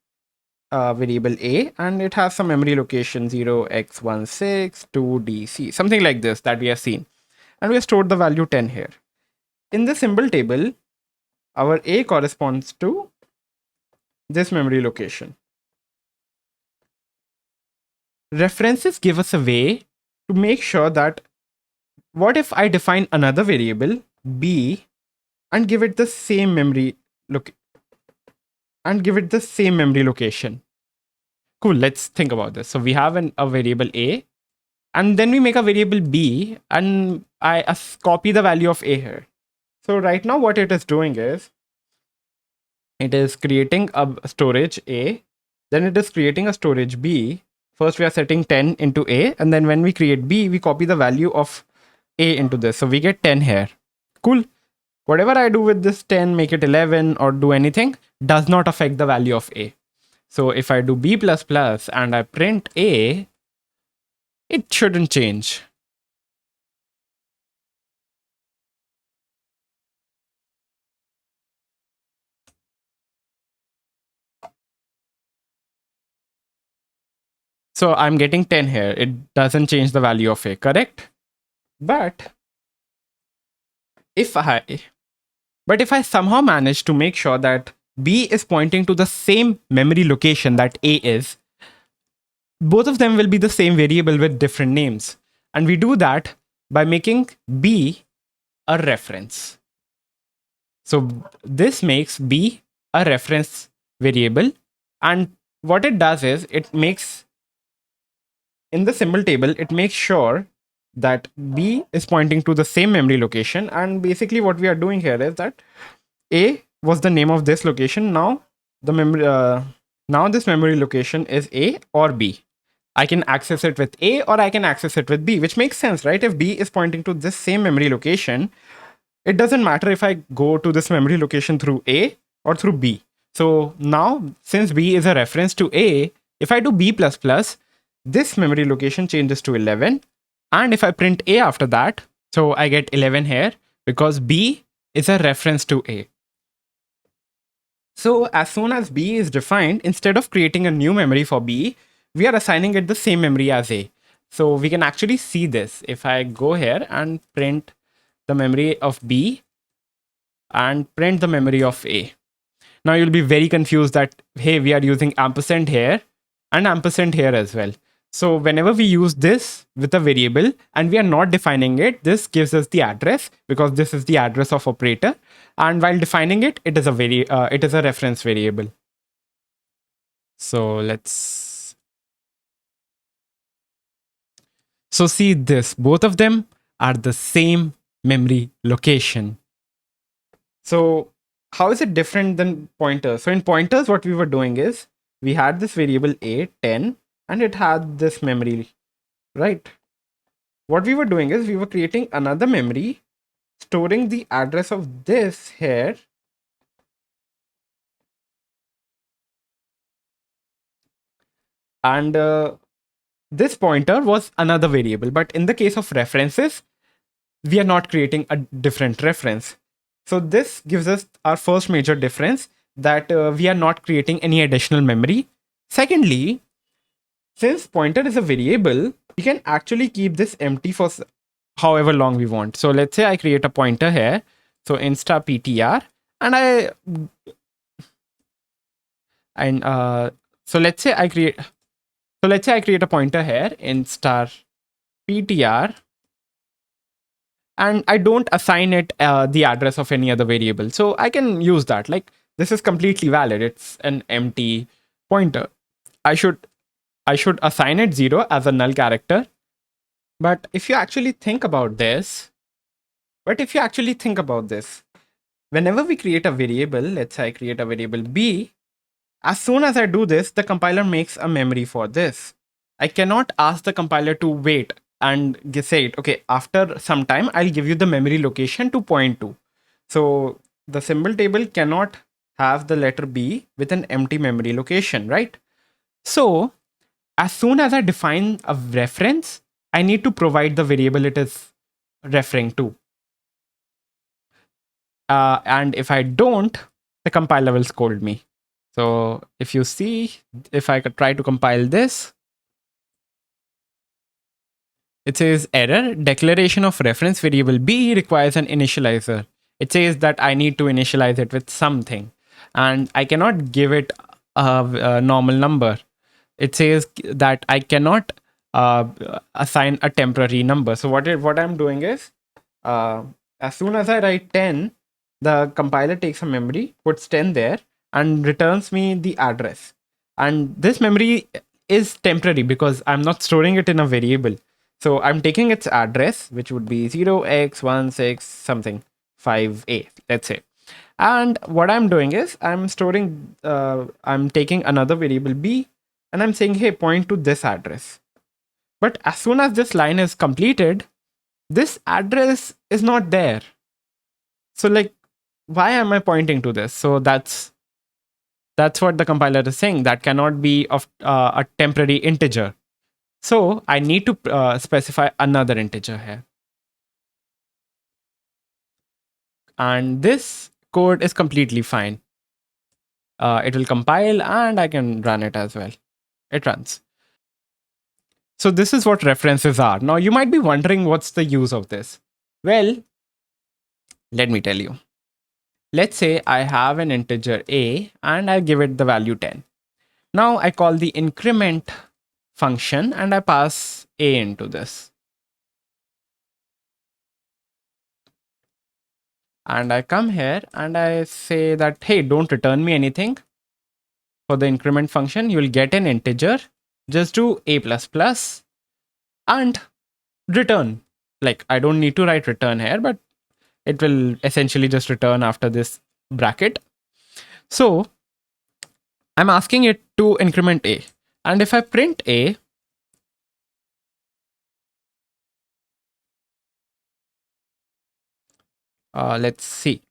[SPEAKER 1] variable A, and it has some memory location 0x16 something like this that we have seen. And we have stored the value 10 here. In the symbol table, our A corresponds to this memory location. References give us a way to make sure that what if I define another variable B and give it the same memory location. Cool, let's think about this. So we have a variable A, and then we make a variable B, and I copy the value of A here. So right now what it is doing is, it is creating a storage A, then it is creating a storage B. First we are setting 10 into A, and then when we create B, we copy the value of A into this. So we get 10 here. Cool. Whatever I do with this 10, make it 11 or do anything, does not affect the value of A. So if I do B++ and I print A, it shouldn't change. So I'm getting 10 here. It doesn't change the value of A, correct? But if I somehow manage to make sure that B is pointing to the same memory location that A is, both of them will be the same variable with different names. And we do that by making B a reference. So this makes B a reference variable. And what it does is, it makes, in the symbol table, it makes sure that B is pointing to the same memory location. And basically what we are doing here is that A was the name of this location. Now the memory, now this memory location is A or B. I can access it with A or I can access it with B, which makes sense, right? If B is pointing to this same memory location, it doesn't matter if I go to this memory location through A or through B. So now, since B is a reference to A, if I do B++, this memory location changes to 11. And if I print A after that, so I get 11 here because B is a reference to A. So as soon as B is defined, instead of creating a new memory for B, we are assigning it the same memory as A. So we can actually see this. If I go here and print the memory of B and print the memory of A. Now you'll be very confused that, hey, we are using ampersand here and ampersand here as well. So whenever we use this with a variable and we are not defining it, this gives us the address because this is the address of operator. And while defining it, it is a reference variable. So see this, both of them are the same memory location. So how is it different than pointers? So in pointers, what we were doing is we had this variable a 10 and it had this memory, right? What we were doing is we were creating another memory, storing the address of this here, and this pointer was another variable. But in the case of references, we are not creating a different reference. So this gives us our first major difference, that we are not creating any additional memory. Secondly, since pointer is a variable, we can actually keep this empty for however long we want. So let's say I create a pointer here. So insta ptr, and so let's say I create a pointer here in star ptr, and I don't assign it the address of any other variable. So I can use that. Like, this is completely valid. It's an empty pointer. I should assign it 0 as a null character. But if you actually think about this, whenever we create a variable, let's say I create a variable b, as soon as I do this, the compiler makes a memory for this. I cannot ask the compiler to wait and say it, okay, after some time, I'll give you the memory location to point to. So the symbol table cannot have the letter B with an empty memory location, right? So as soon as I define a reference, I need to provide the variable it is referring to. And if I don't, the compiler will scold me. So if you see, if I could try to compile this, it says error, declaration of reference variable B requires an initializer. It says that I need to initialize it with something, and I cannot give it a normal number. It says that I cannot assign a temporary number. So what I'm doing is, as soon as I write 10, the compiler takes a memory, puts 10 there, and returns me the address. And this memory is temporary because I'm not storing it in a variable. So I'm taking its address, which would be 0x16 something 5a, let's say. And what I'm doing is I'm taking another variable b, and I'm saying, hey, point to this address. But as soon as this line is completed, this address is not there. So like, why am I pointing to this? So that's what the compiler is saying. That cannot be of a temporary integer. So I need to specify another integer here. And this code is completely fine. It will compile and I can run it as well. It runs. So this is what references are. Now you might be wondering, what's the use of this? Well, let me tell you. Let's say I have an integer a and I give it the value 10. Now I call the increment function and I pass a into this. And I come here and I say that, hey, don't return me anything. For the increment function, you'll get an integer. Just do a++ and return. Like, I don't need to write return here, but it will essentially just return after this bracket. So I'm asking it to increment a. And if I print a, let's see.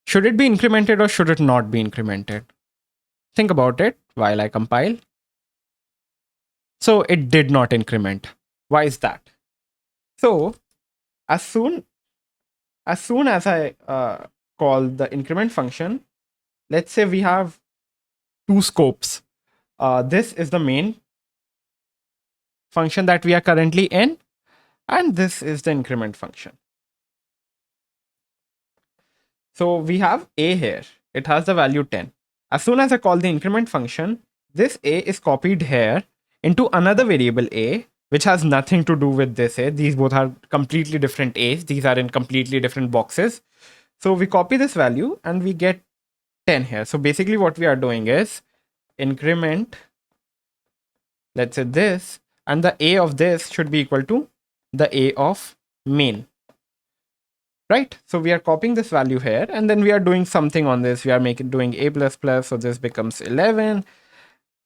[SPEAKER 1] Should it be incremented or should it not be incremented? Think about it while I compile. So it did not increment. Why is that? So as soon as I call the increment function, let's say we have two scopes. This is the main function that we are currently in, and this is the increment function. So we have a here. It has the value 10. As soon as I call the increment function, this a is copied here into another variable a, which has nothing to do with this a. These both are completely different a's. These are in completely different boxes. So we copy this value and we get 10 here. So basically what we are doing is increment, let's say this, and the a of this should be equal to the a of main. Right? So we are copying this value here, and then we are doing something on this. We are doing a plus plus, so this becomes 11.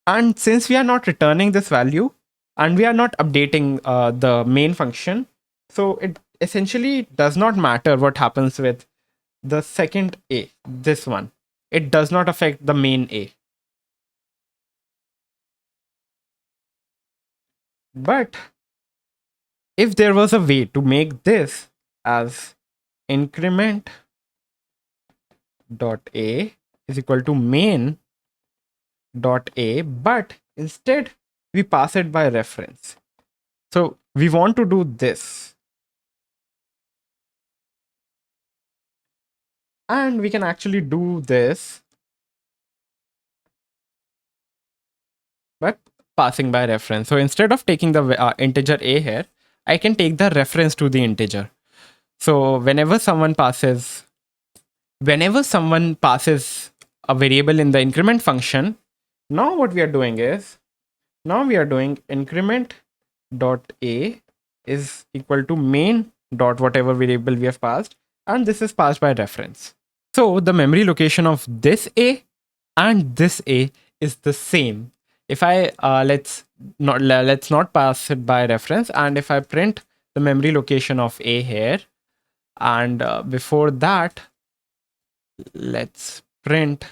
[SPEAKER 1] And since we are not returning this value, and we are not updating the main function, so it essentially does not matter what happens with the second a, this one. It does not affect the main a. But if there was a way to make this as increment dot a is equal to main dot a, but instead we pass it by reference. So we want to do this, and we can actually do this but passing by reference. So instead of taking the integer a here, I can take the reference to the integer. So whenever someone passes a variable in the increment function, now what we are doing is, now we are doing increment dot a is equal to main dot whatever variable we have passed, and this is passed by reference. So the memory location of this a and this a is the same. If I let's not pass it by reference, and if I print the memory location of a here, and before that let's print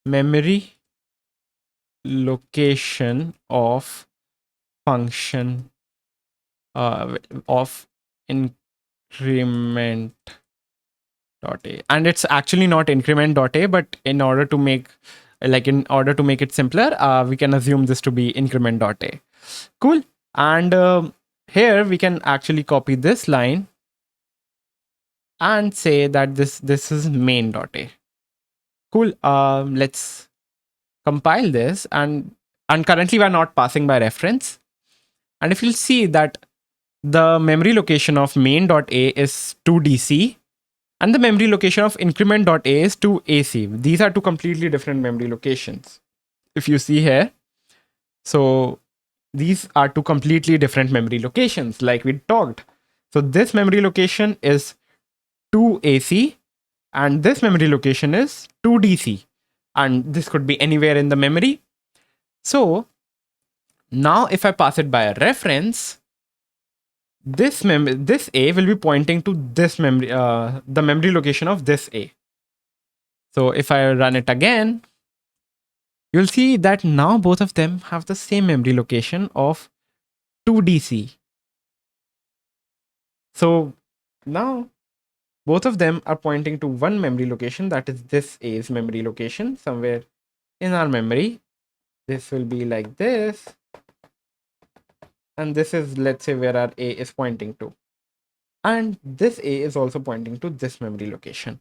[SPEAKER 1] memory location of function of increment dot a, and it's actually not increment dot a, but in order to make it simpler, we can assume this to be increment dot a. Cool. And here we can actually copy this line and say that this is main dot a. Cool. Let's compile this, and currently we are not passing by reference. And if you'll see that the memory location of main.a is 2dc, and the memory location of increment.a is 2ac. These are two completely different memory locations. If you see here, so these are two completely different memory locations, like we talked. So this memory location is 2ac, and this memory location is 2dc, and this could be anywhere in the memory. So now if I pass it by a reference, this a will be pointing to this memory, the memory location of this a. So if I run it again, you'll see that now both of them have the same memory location of 2dc. So now both of them are pointing to one memory location, that is this a's memory location somewhere in our memory. This will be like this, and this is, let's say, where our a is pointing to, and this a is also pointing to this memory location.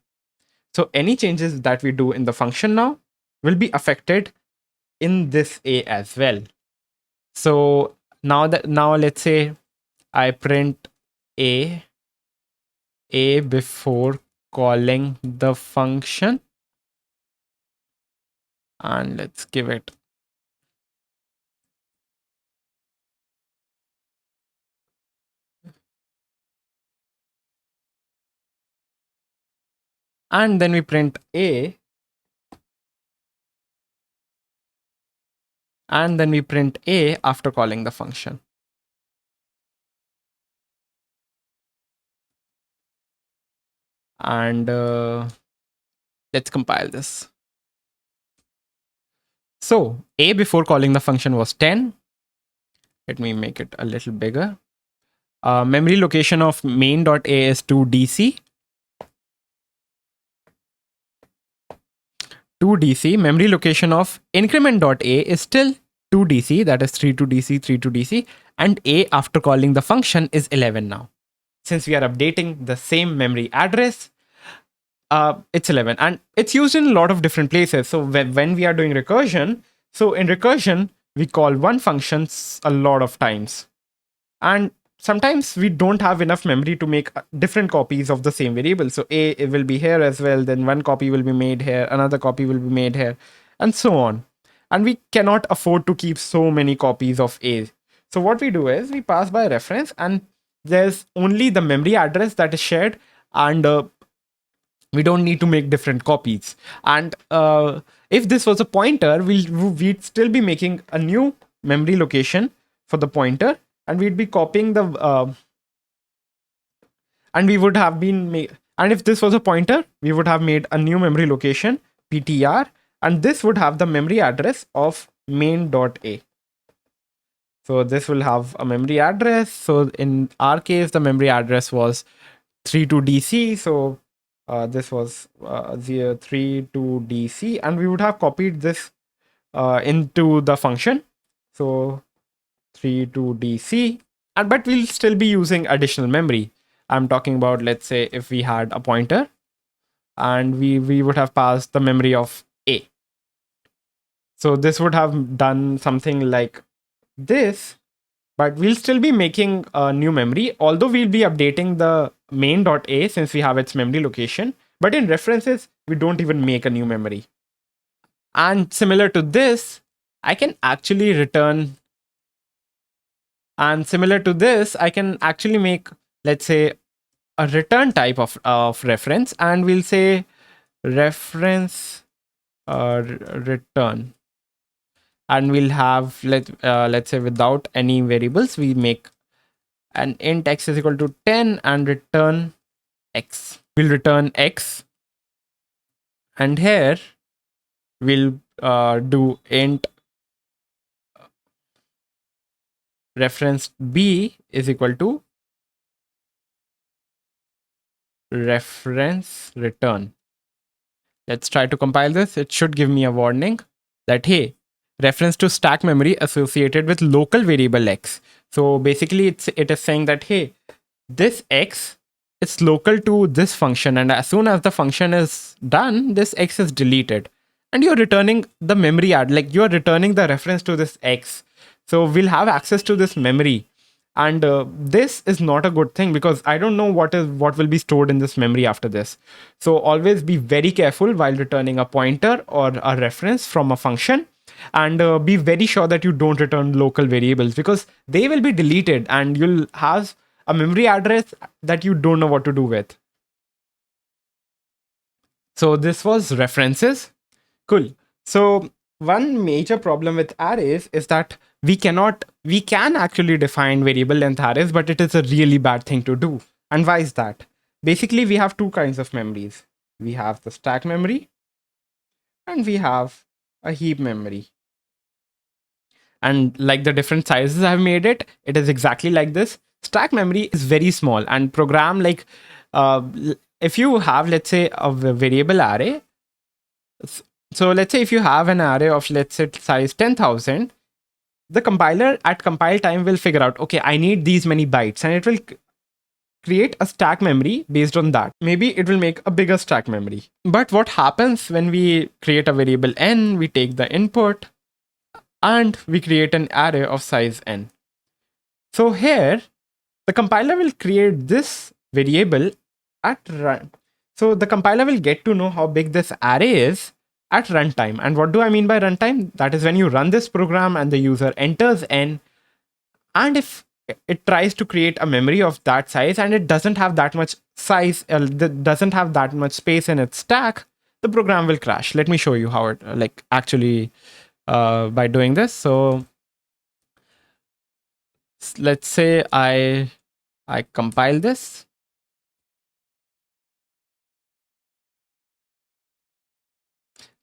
[SPEAKER 1] So any changes that we do in the function now will be affected in this a as well. So now let's say I print a before calling the function, and let's give it and then we print a, and then we print a after calling the function. And let's compile this. So a before calling the function was 10. Let me make it a little bigger. Memory location of main.a is 2dc. 2DC, memory location of increment.a is still 2DC, that is 32DC, 32DC, and a after calling the function is 11 now. Since we are updating the same memory address, it's 11, and it's used in a lot of different places. So when we are doing recursion, so in recursion, we call one function a lot of times. And sometimes we don't have enough memory to make different copies of the same variable. So a it will be here as well, then one copy will be made here, another copy will be made here, and so on. And we cannot afford to keep so many copies of a. So what we do is we pass by reference, and there's only the memory address that is shared, and we don't need to make different copies. And if this was a pointer, we'd still be making a new memory location for the pointer, and we'd be copying the and we would have been and if this was a pointer, we would have made a new memory location ptr, and this would have the memory address of main.a. So this will have a memory address. So in our case, the memory address was 32DC. So this was 32DC, and we would have copied this into the function. So 32DC, and but we'll still be using additional memory. I'm talking about, let's say, if we had a pointer and we would have passed the memory of a. So this would have done something like this, but we'll still be making a new memory, although we'll be updating the main.a since we have its memory location. But in references, we don't even make a new memory. And similar to this, I can actually return. And similar to this, I can actually make, let's say, a return type of reference, and we'll say reference return. And we'll have, let's say, without any variables, we make an int x is equal to 10 and return x. We'll return x, and here we'll do int reference b is equal to reference return. Let's try to compile this. It should give me a warning that, hey, reference to stack memory associated with local variable x. So basically it is saying that, hey, this x is local to this function, and as soon as the function is done, this x is deleted, and you're returning the memory like you're returning the reference to this x. So we'll have access to this memory, and this is not a good thing because I don't know what will be stored in this memory after this. So always be very careful while returning a pointer or a reference from a function, and be very sure that you don't return local variables because they will be deleted and you'll have a memory address that you don't know what to do with. So this was references. Cool. So one major problem with arrays is that we can actually define variable length arrays, but it is a really bad thing to do. And why is that? Basically, we have two kinds of memories. We have the stack memory and we have a heap memory. And like the different sizes I've made it is exactly like this. Stack memory is very small, and program like if you have, let's say, a variable array. So let's say if you have an array of, let's say, size 10,000, the compiler at compile time will figure out, okay, I need these many bytes, and it will create a stack memory based on that. Maybe it will make a bigger stack memory. But what happens when we create a variable n, we take the input and we create an array of size n. So here, the compiler will create this variable at run. So the compiler will get to know how big this array is at runtime. And what do I mean by runtime? That is when you run this program and the user enters n, and if it tries to create a memory of that size and it doesn't have that much size, doesn't have that much space in its stack, the program will crash. Let me show you how it actually by doing this. So let's say I compile this.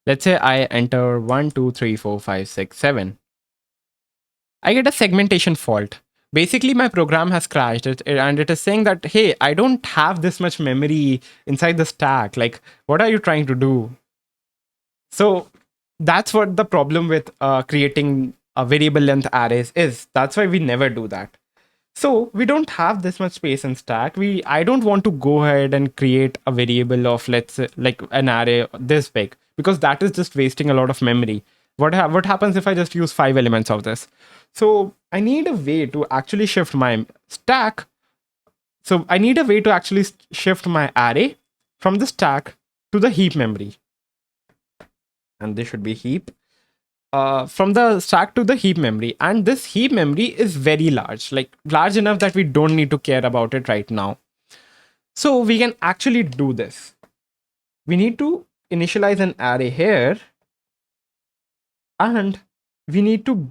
[SPEAKER 1] Let's say I enter 1, 2, 3, 4, 5, 6, 7. I get a segmentation fault. Basically, my program has crashed and it is saying that, hey, I don't have this much memory inside the stack. Like, what are you trying to do? So that's what the problem with creating a variable length arrays is. That's why we never do that. So we don't have this much space in stack. I don't want to go ahead and create a variable of, let's say, like an array this big, because that is just wasting a lot of memory. What happens if I just use 5 elements of this? So I need a way to actually shift my stack. So I need a way to actually shift my array from the stack to the heap memory. And this should be heap. From the stack to the heap memory, and this heap memory is very large, like large enough that we don't need to care about it right now. So we can actually do this. We need to initialize an array here, and we need to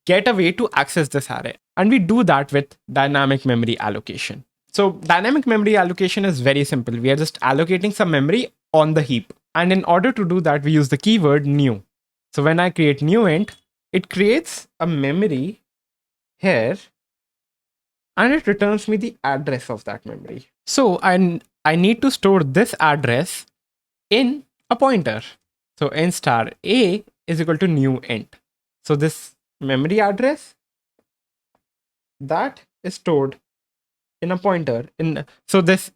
[SPEAKER 1] get a way to access this array, and we do that with dynamic memory allocation. So dynamic memory allocation is very simple. We are just allocating some memory on the heap. And in order to do that, we use the keyword new. So when I create new int, it creates a memory here, and it returns me the address of that memory. So I need to store this address in a pointer. So int star a is equal to new int. So this memory address that is stored in a pointer so this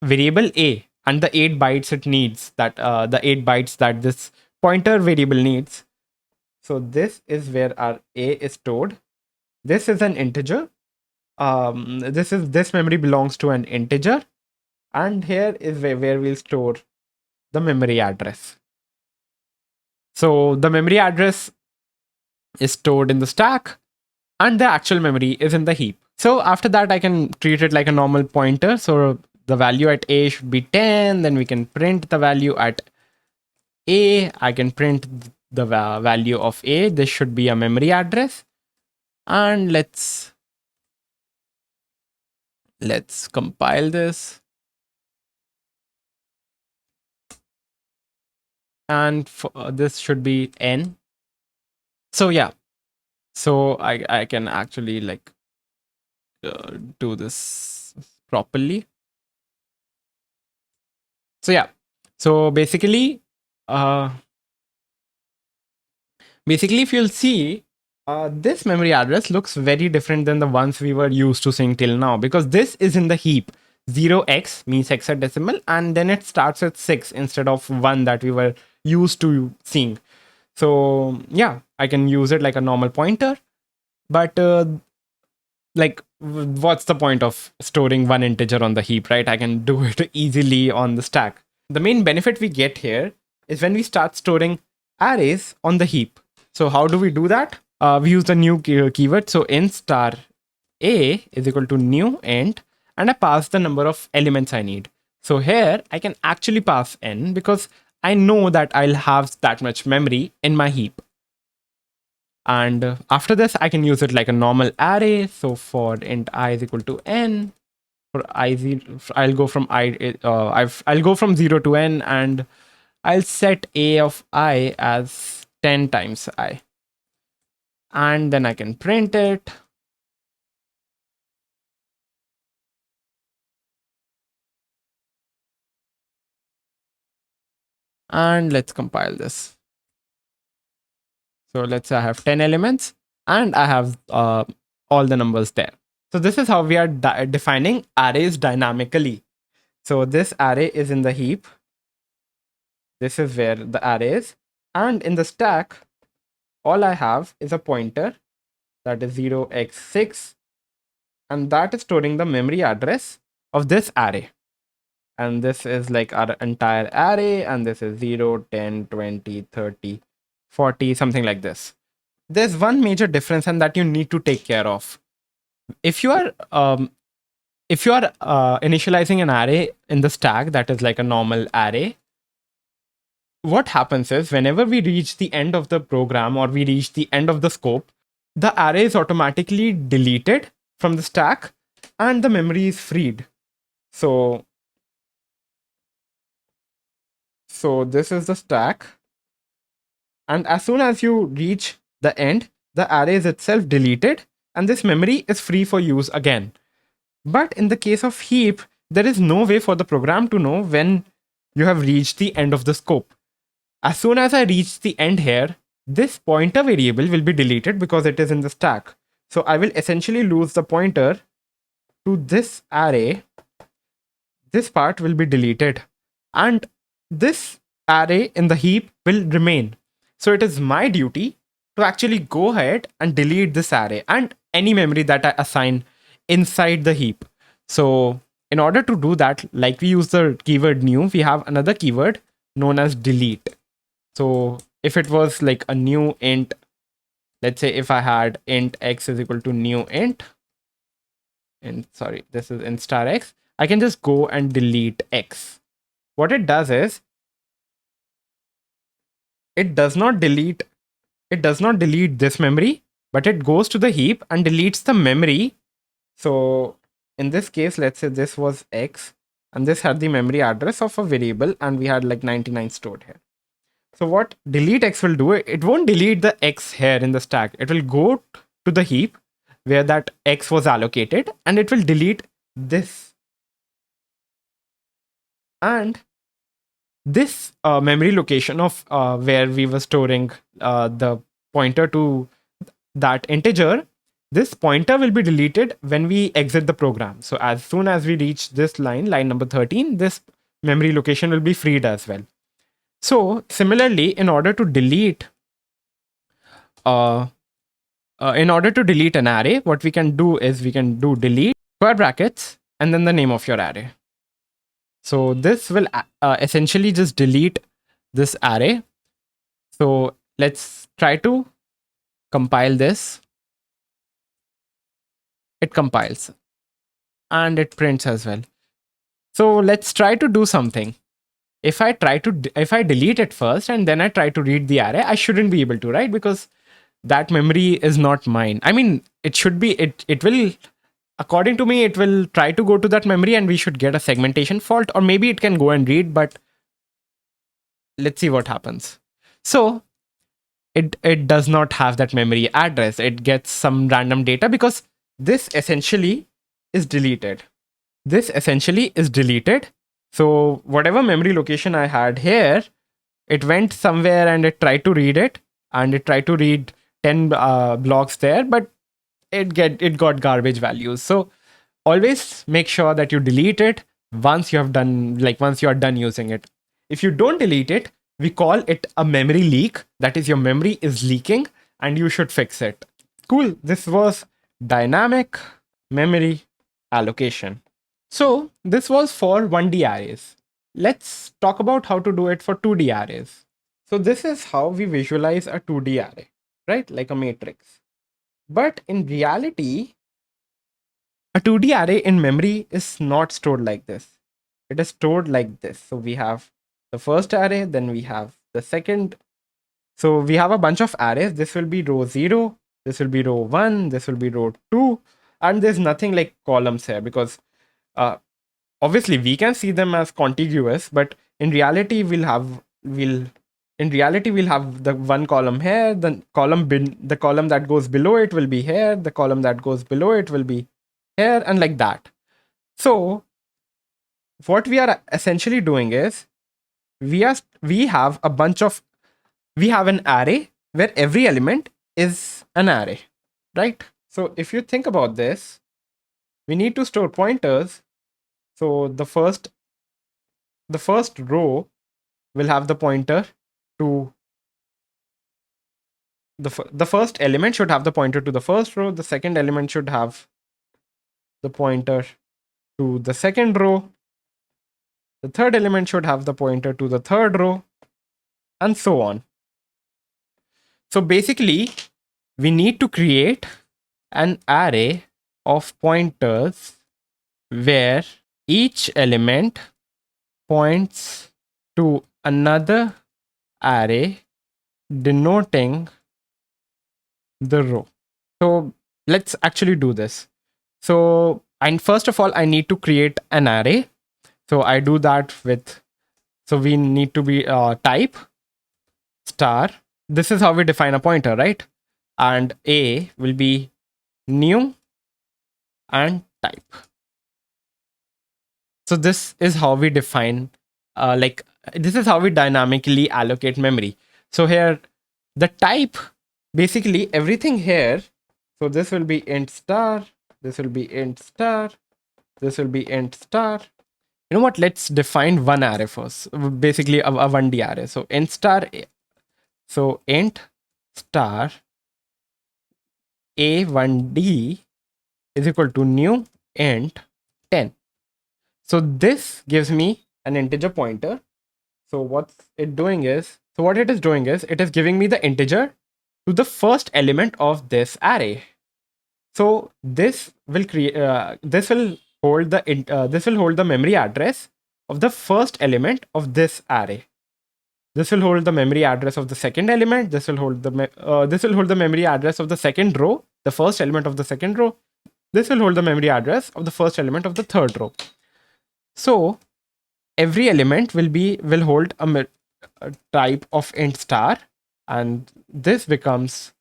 [SPEAKER 1] variable a and the 8 bytes it needs, that the 8 bytes that this pointer variable needs. So this is where our a is stored. This is an integer. This memory belongs to an integer, and here is where we'll store the memory address. So the memory address is stored in the stack, and the actual memory is in the heap. So after that, I can treat it like a normal pointer. So the value at a should be 10. Then we can print the value at a. I can print the value of a. This should be a memory address. And let's compile this. And this should be n. So yeah. So I can actually like do this properly. So yeah. So basically, if you'll see, this memory address looks very different than the ones we were used to seeing till now, because this is in the heap. 0x means hexadecimal, and then it starts with 6 instead of 1 that we were used to seeing. So yeah, I can use it like a normal pointer, but like what's the point of storing one integer on the heap, right? I can do it easily on the stack. The main benefit we get here is when we start storing arrays on the heap. So how do we do that? We use the new keyword. So int star a is equal to new int, and I pass the number of elements I need. So here I can actually pass n because I know that I'll have that much memory in my heap. And after this, I can use it like a normal array. So for int I is equal to n, for I'll go from I'll go from 0 to n, and I'll set a of I as 10 times I. And then I can print it. And let's compile this. So let's say I have 10 elements and I have all the numbers there. So this is how we are defining arrays dynamically. So this array is in the heap. This is where the array is. And in the stack, all I have is a pointer that is 0x6. And that is storing the memory address of this array. And this is like our entire array. And this is 0, 10, 20, 30, 40, something like this. There's one major difference, and that you need to take care of. If you are initializing an array in the stack that is like a normal array, what happens is whenever we reach the end of the program or we reach the end of the scope, the array is automatically deleted from the stack and the memory is freed. So this is the stack. And as soon as you reach the end, the array is itself deleted and this memory is free for use again. But in the case of heap, there is no way for the program to know when you have reached the end of the scope. As soon as I reach the end here, this pointer variable will be deleted because it is in the stack. So I will essentially lose the pointer to this array. This part will be deleted, and this array in the heap will remain. So it is my duty to actually go ahead and delete this array and any memory that I assign inside the heap. So in order to do that, like we use the keyword new, we have another keyword known as delete. So if it was like a new int, let's say if I had int x is equal to new int, and sorry, this is int star x, I can just go and delete x. What it does is it does not delete this memory, but it goes to the heap and deletes the memory. So in this case, let's say this was x and this had the memory address of a variable and we had like 99 stored here. So what delete x will do, it won't delete the x here in the stack. It will go to the heap where that x was allocated and it will delete this. And this memory location of where we were storing the pointer to that integer, this pointer will be deleted when we exit the program. So as soon as we reach this line number 13, this memory location will be freed as well. So similarly, in order to delete an array, what we can do is we can do delete square brackets and then the name of your array. So this will essentially just delete this array. So let's try to compile this. It compiles and it prints as well. So let's try to do something. If I delete it first and then I try to read the array, I shouldn't be able to, right? Because that memory is not mine. I mean, it should be, it will, according to me, it will try to go to that memory and we should get a segmentation fault, or maybe it can go and read, but let's see what happens. So it does not have that memory address. It gets some random data because this essentially is deleted. So whatever memory location I had here, it went somewhere and it tried to read it, and it tried to read 10 blocks there, but it got garbage values. So always make sure that you delete it once you are done using it. If you don't delete it, we call it a memory leak. That is, your memory is leaking and you should fix it. Cool. This was dynamic memory allocation. So this was for 1D arrays. Let's talk about how to do it for 2D arrays. So this is how we visualize a 2D array, right? Like a matrix. But in reality, a 2D array in memory is not stored like this. It is stored like this. So we have the first array, then we have the second. So we have a bunch of arrays. This will be row 0, this will be row 1, this will be row 2, and there's nothing like columns here because obviously we can see them as contiguous, but in reality we'll have the one column here, the column that goes below it will be here, the column that goes below it will be here, and like that. So what we are essentially doing is we have an array where every element is an array, right? So if you think about this, we need to store pointers. So the first row will have the pointer to the first element should have the pointer to the first row. The second element should have the pointer to the second row. The third element should have the pointer to the third row, and so on. So basically, we need to create an array of pointers where each element points to another array denoting the row. So let's actually do this. So, and first of all, I need to create an array. So I do that with, so we need to be type star. This is how we define a pointer, right? And a will be new and type. So this is how we define like this is how we dynamically allocate memory. So here, the type, basically everything here. So this will be int star, this will be int star, this will be int star. You know what? Let's define one array first. Basically a 1D array. So int star, so int star a1d is equal to new int 10. So this gives me an integer pointer. So what it is doing is it is giving me the integer to the first element of this array. So this will create this will hold the memory address of the first element of this array. This will hold the memory address of the second element. This will hold the memory address of the second row, the first element of the second row. This will hold the memory address of the first element of the third row. So every element will hold a type of int star, and this becomes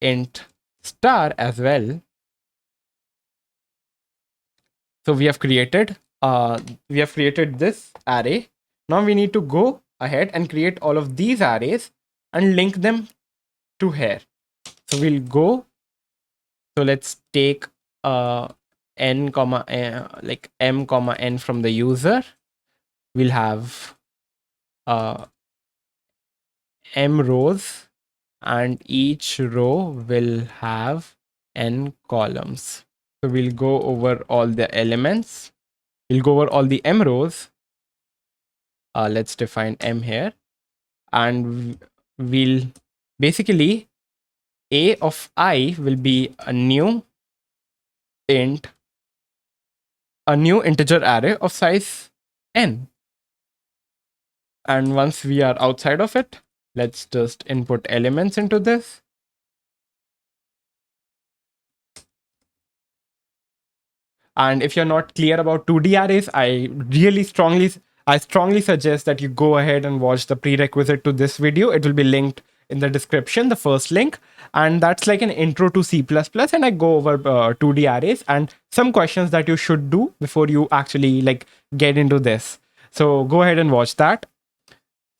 [SPEAKER 1] int star as well. So we have created this array. Now we need to go ahead and create all of these arrays and link them to here. So we'll go. So let's take n comma like m comma n from the user. We'll have m rows, and each row will have n columns. So we'll go over all the elements. We'll go over all the m rows. Let's define m here, and we'll basically a of I will be a new integer array of size n. And once we are outside of it, let's just input elements into this. And if you're not clear about 2D arrays, I strongly suggest that you go ahead and watch the prerequisite to this video. It will be linked in the description, the first link. And that's like an intro to C++. And I go over 2D arrays and some questions that you should do before you actually like get into this. So go ahead and watch that.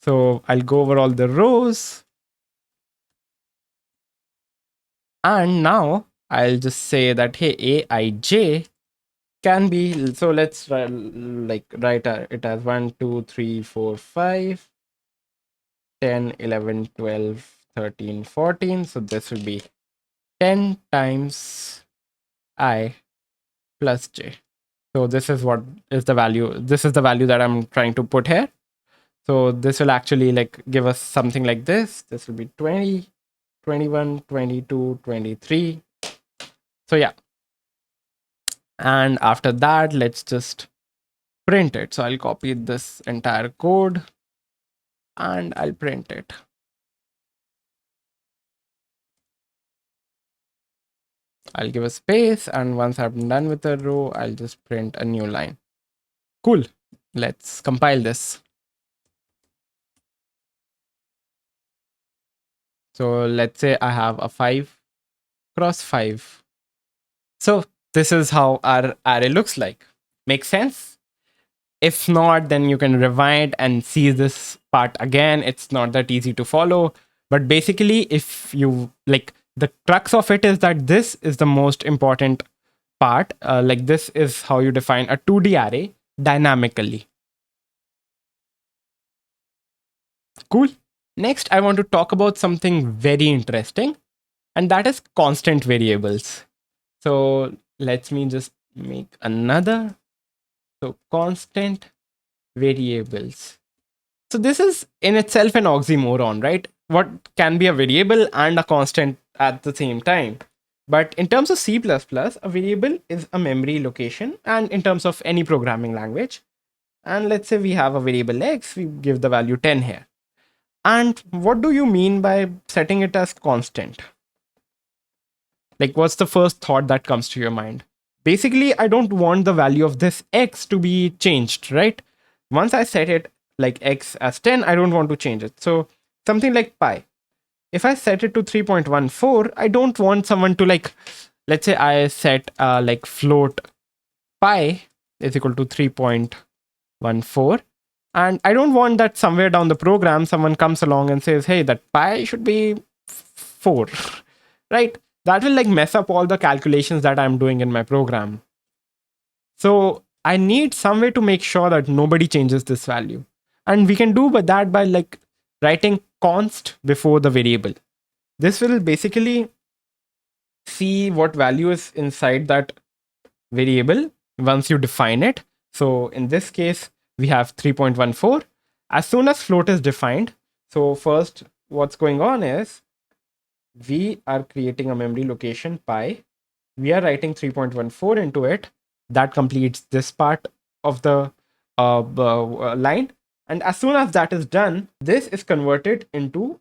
[SPEAKER 1] So I'll go over all the rows. And now I'll just say that, hey, Aij can be, so let's write it as 1, 2, 3, 4, 5, 10, 11, 12, 13, 14. So this will be 10 times I plus j. So this is what is the value. This is the value that I'm trying to put here. So this will actually like give us something like this. This will be 20, 21, 22, 23. So yeah. And after that, let's just print it. So I'll copy this entire code and I'll print it. I'll give a space, and once I'm done with the row, I'll just print a new line. Cool. Let's compile this. So let's say I have a 5 cross 5. So this is how our array looks like. Make sense? If not, then you can rewind and see this part again. It's not that easy to follow. But basically, if you like, the crux of it is that this is the most important part. Like this is how you define a 2D array dynamically. Cool. Next, I want to talk about something very interesting, and that is constant variables. So let me just make another. So constant variables. So this is in itself an oxymoron, right? What can be a variable and a constant at the same time? But in terms of C++, a variable is a memory location, and in terms of any programming language. And let's say we have a variable x, we give the value 10 here. And what do you mean by setting it as constant? Like, what's the first thought that comes to your mind? Basically, I don't want the value of this x to be changed, right? Once I set it like x as 10, I don't want to change it. So something like pi. If I set it to 3.14, I don't want someone to like, let's say I set like float pi is equal to 3.14. And I don't want that somewhere down the program, someone comes along and says, hey, that pi should be 4, right? That will like mess up all the calculations that I'm doing in my program. So I need some way to make sure that nobody changes this value. And we can do that by like writing const before the variable. This will basically see what value is inside that variable once you define it. So in this case, we have 3.14. As soon as float is defined, so first what's going on is we are creating a memory location pi. We are writing 3.14 into it. That completes this part of the line. And as soon as that is done, this is converted into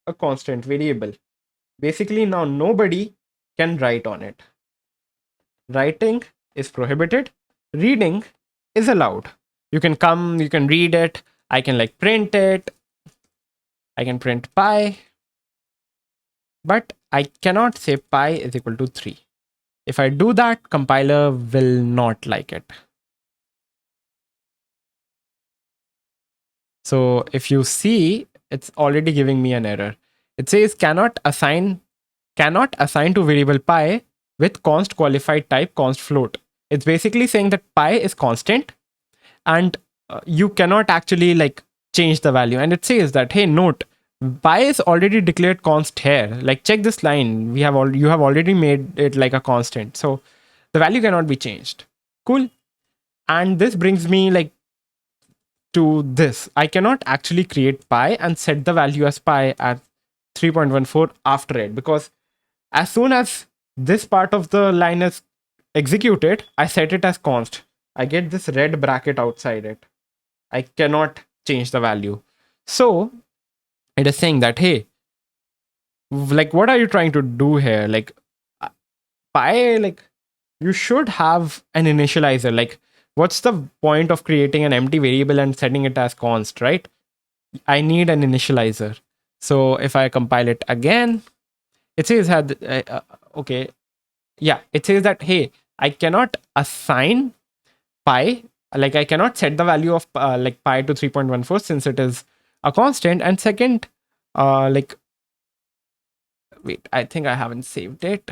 [SPEAKER 1] a constant variable. Basically, now nobody can write on it. Writing is prohibited. Reading is allowed. You can come, you can read it. I can like print it. I can print pi. But I cannot say pi is equal to 3. If I do that, compiler will not like it. So if you see, it's already giving me an error. It says cannot assign to variable pi with const qualified type const float. It's basically saying that pi is constant and you cannot actually like change the value. And it says that, hey, note, pi is already declared const here. Like check this line. You have already made it like a constant. So the value cannot be changed. Cool. And this brings me like to this. I cannot actually create pi and set the value as pi at 3.14 after it, because as soon as this part of the line is executed, I set it as const. I get this red bracket outside it. I cannot change the value. So it is saying that, hey, like, what are you trying to do here? Like, pi, like, you should have an initializer. Like, what's the point of creating an empty variable and setting it as const, right? I need an initializer. So if I compile it again, it says, okay, yeah, it says that, hey, I cannot assign pi, like I cannot set the value of like pi to 3.14 since it is a constant. And second, like, wait, I think I haven't saved it.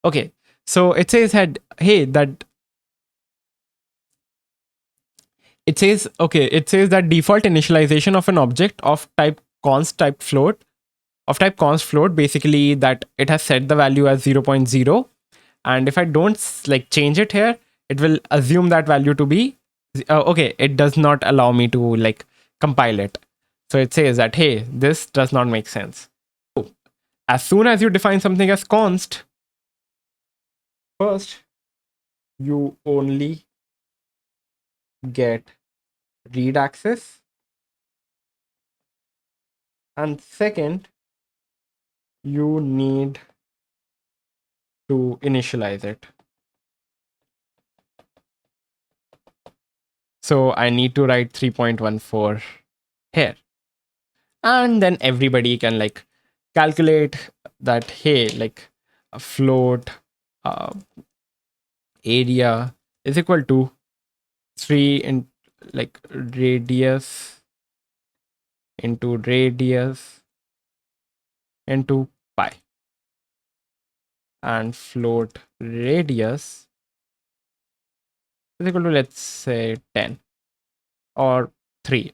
[SPEAKER 1] Okay, so it says that, hey, that it says, okay, it says that default initialization of an object of type const type float of type const float, basically that it has set the value as 0.0, and if I don't like change it here, it will assume that value to be okay. It does not allow me to like compile it. So it says that, hey, this does not make sense. So as soon as you define something as const, first you only get read access, and second you need to initialize it. So I need to write 3.14 here. And then everybody can like calculate that, hey, like a float uh, area is equal to 3 in like radius into radius into pi, and float radius is equal to, let's say, 10 or 3.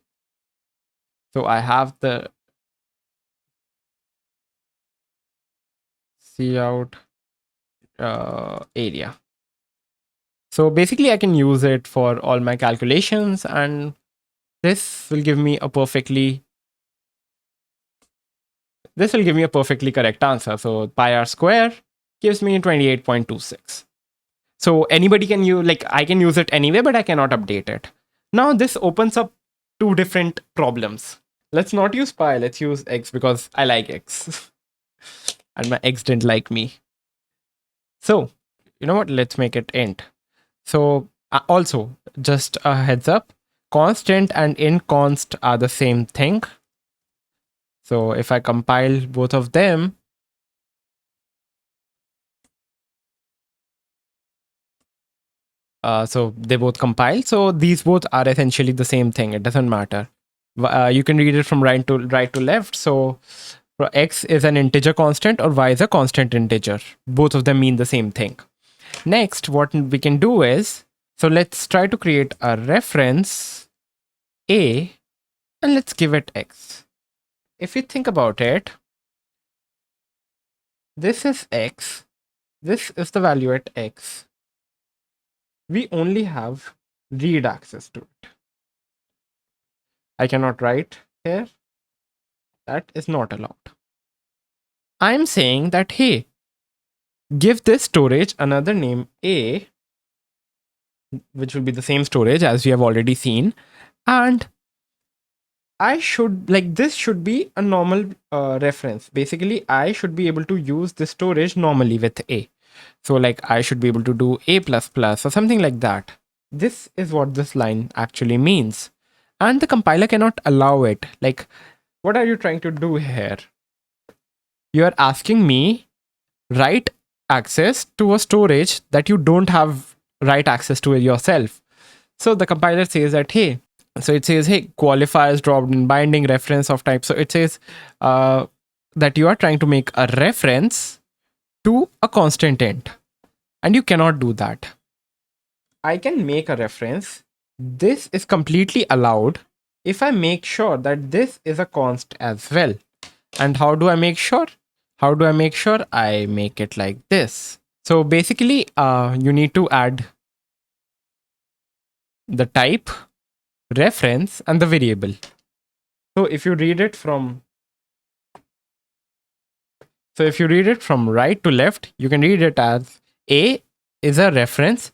[SPEAKER 1] So I have the cout area. So basically I can use it for all my calculations, and this will give me a perfectly correct answer. So pi r square gives me 28.26. So anybody can use, like, I can use it anyway, but I cannot update it. Now this opens up two different problems. Let's not use pi, let's use x, because I like x and my x didn't like me. So you know what, let's make it int. So also, just a heads up, constant and int const are the same thing. So if I compile both of them, So they both compile. So these both are essentially the same thing. It doesn't matter. You can read it from right to left. So x is an integer constant or y is a constant integer. Both of them mean the same thing. Next, what we can do is, so let's try to create a reference a and let's give it x. If you think about it, this is x, this is the value at x. We only have read access to it. I cannot write here. That is not allowed. I'm saying that, hey, give this storage another name A, which will be the same storage as we have already seen. And I should, like, this should be a normal reference. Basically, I should be able to use this storage normally with A. So like I should be able to do A++ or something like that. This is what this line actually means. And the compiler cannot allow it. Like, what are you trying to do here? You are asking me write access to a storage that you don't have write access to yourself. So the compiler says that, hey, so it says, hey, qualifiers dropped in binding reference of type. So it says that you are trying to make a reference to a constant int, and you cannot do that. I can make a reference. This is completely allowed if I make sure that this is a const as well. And how do I make sure? How do I make sure? I make it like this. So basically, you need to add the type, reference, and the variable. So if you read it from right to left, you can read it as A is a reference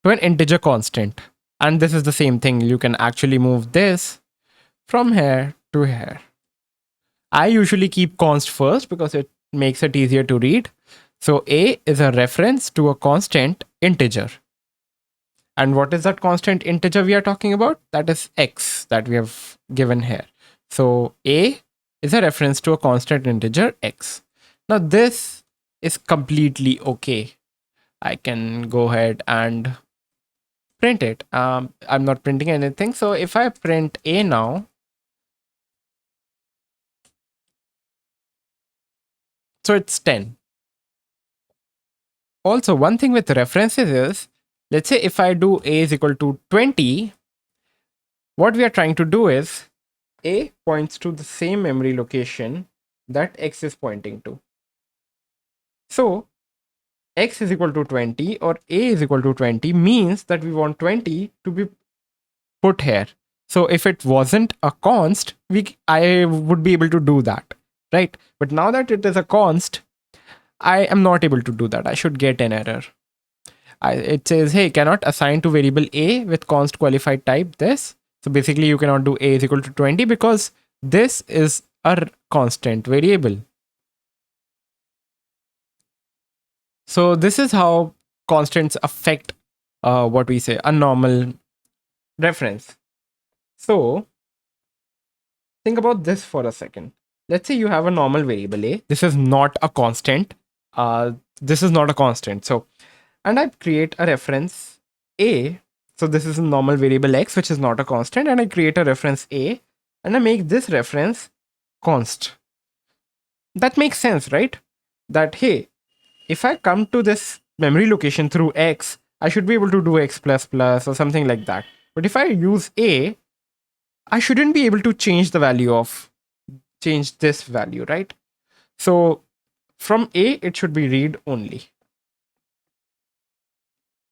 [SPEAKER 1] to an integer constant. And this is the same thing. You can actually move this from here to here. I usually keep const first because it makes it easier to read. So A is a reference to a constant integer. And what is that constant integer we are talking about? That is x that we have given here. So A is a reference to a constant integer x. Now this is completely okay. I can go ahead and print it. I'm not printing anything. So if I print A now, so it's 10. Also, one thing with references is, let's say if I do A is equal to 20, what we are trying to do is A points to the same memory location that X is pointing to. So X is equal to 20 or A is equal to 20 means that we want 20 to be put here. So if it wasn't a const, I would be able to do that, right? But now that it is a const, I am not able to do that. I should get an error. It says, hey, cannot assign to variable A with const qualified type this. So basically you cannot do A is equal to 20 because this is a constant variable. So this is how constants affect what we say, a normal reference. So think about this for a second. Let's say you have a normal variable A. This is not a constant. This is not a constant. So, and I create a reference A. So this is a normal variable X, which is not a constant. And I create a reference A and I make this reference const. That makes sense, right? That, hey, if I come to this memory location through X, I should be able to do X++ or something like that. But if I use A, I shouldn't be able to change this value, right? So from A, it should be read only,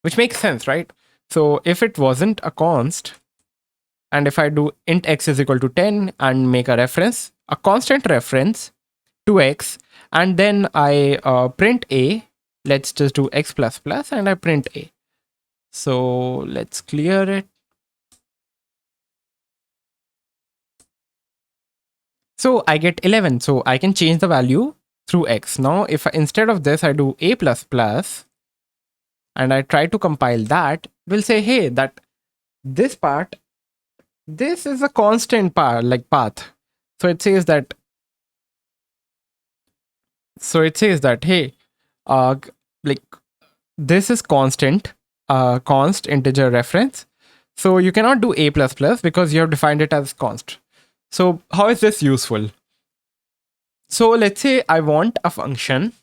[SPEAKER 1] which makes sense, right? So if it wasn't a const, and if I do int x is equal to 10 and make a reference, a constant reference to x, and then I print A, let's just do x++ and I print A. So let's clear it. So I get 11. So I can change the value through x. Now, if instead of this, I do A++ and I try to compile that, we'll say, hey, that this part, this is a constant part, like path. So it says that, hey, like this is constant const integer reference. So you cannot do a plus plus because you have defined it as const. So how is this useful? So let's say I want a function.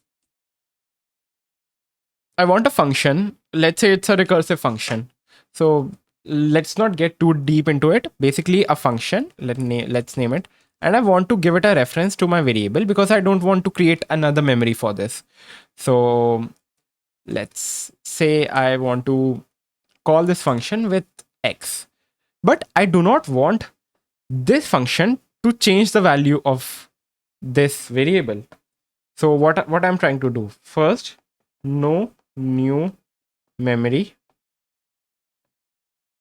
[SPEAKER 1] Let's say it's a recursive function. So let's not get too deep into it. Basically a function, let's name it. And I want to give it a reference to my variable because I don't want to create another memory for this. So let's say I want to call this function with x, but I do not want this function to change the value of this variable. So what I'm trying to do, first, no new memory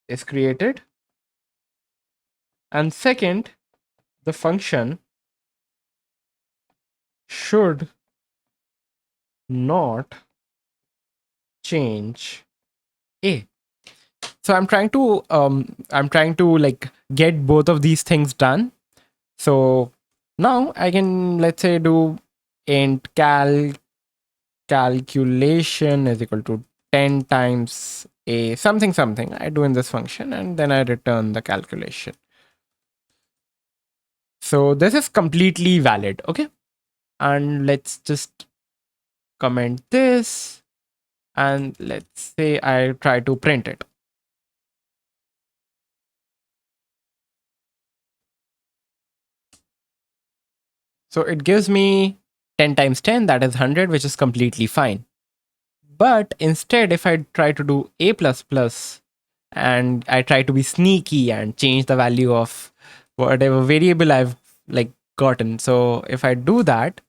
[SPEAKER 1] is created, and second, the function should not change a. So I'm trying to like get both of these things done. So now I can, let's say, do int calculation is equal to 10 times a something something I do in this function, and then I return the calculation. So this is completely valid. Okay, and let's just comment this, and let's say I try to print it. So it gives me 10 times 10, that is 100, which is completely fine. But instead, if I try to do a plus plus and I try to be sneaky and change the value of whatever variable I've like gotten. So if I do that,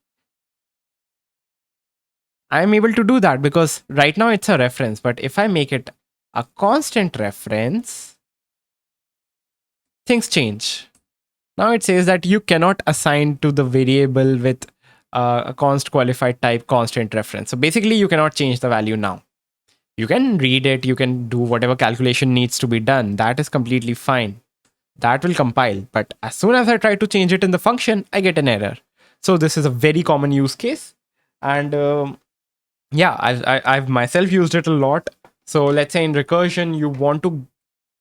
[SPEAKER 1] I'm able to do that because right now it's a reference. But if I make it a constant reference, things change. Now it says that you cannot assign to the variable with a const qualified type constant reference. So basically, you cannot change the value now. You can read it, you can do whatever calculation needs to be done. That is completely fine. That will compile. But as soon as I try to change it in the function, I get an error. So this is a very common use case. And yeah, I've myself used it a lot. So let's say in recursion, you want to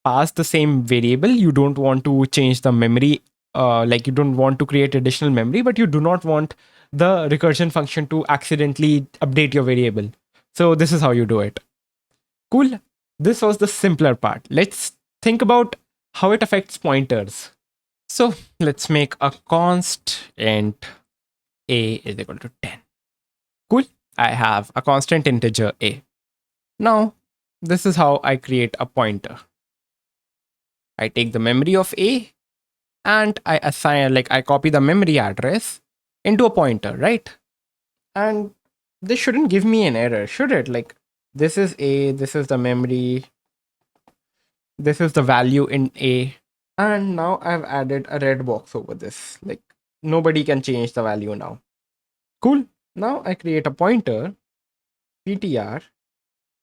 [SPEAKER 1] pass the same variable. You don't want to change the memory. Like you don't want to create additional memory, but you do not want the recursion function to accidentally update your variable. So this is how you do it. Cool. This was the simpler part. Let's think about how it affects pointers. So let's make a const int a is equal to 10. Cool. I have a constant integer a. Now, this is how I create a pointer. I take the memory of a and I assign, like I copy the memory address into a pointer, right? And this shouldn't give me an error, should it? Like this is a, this is the memory, this is the value in a, and now I've added a red box over this. Like nobody can change the value now. Cool. Now I create a pointer, ptr,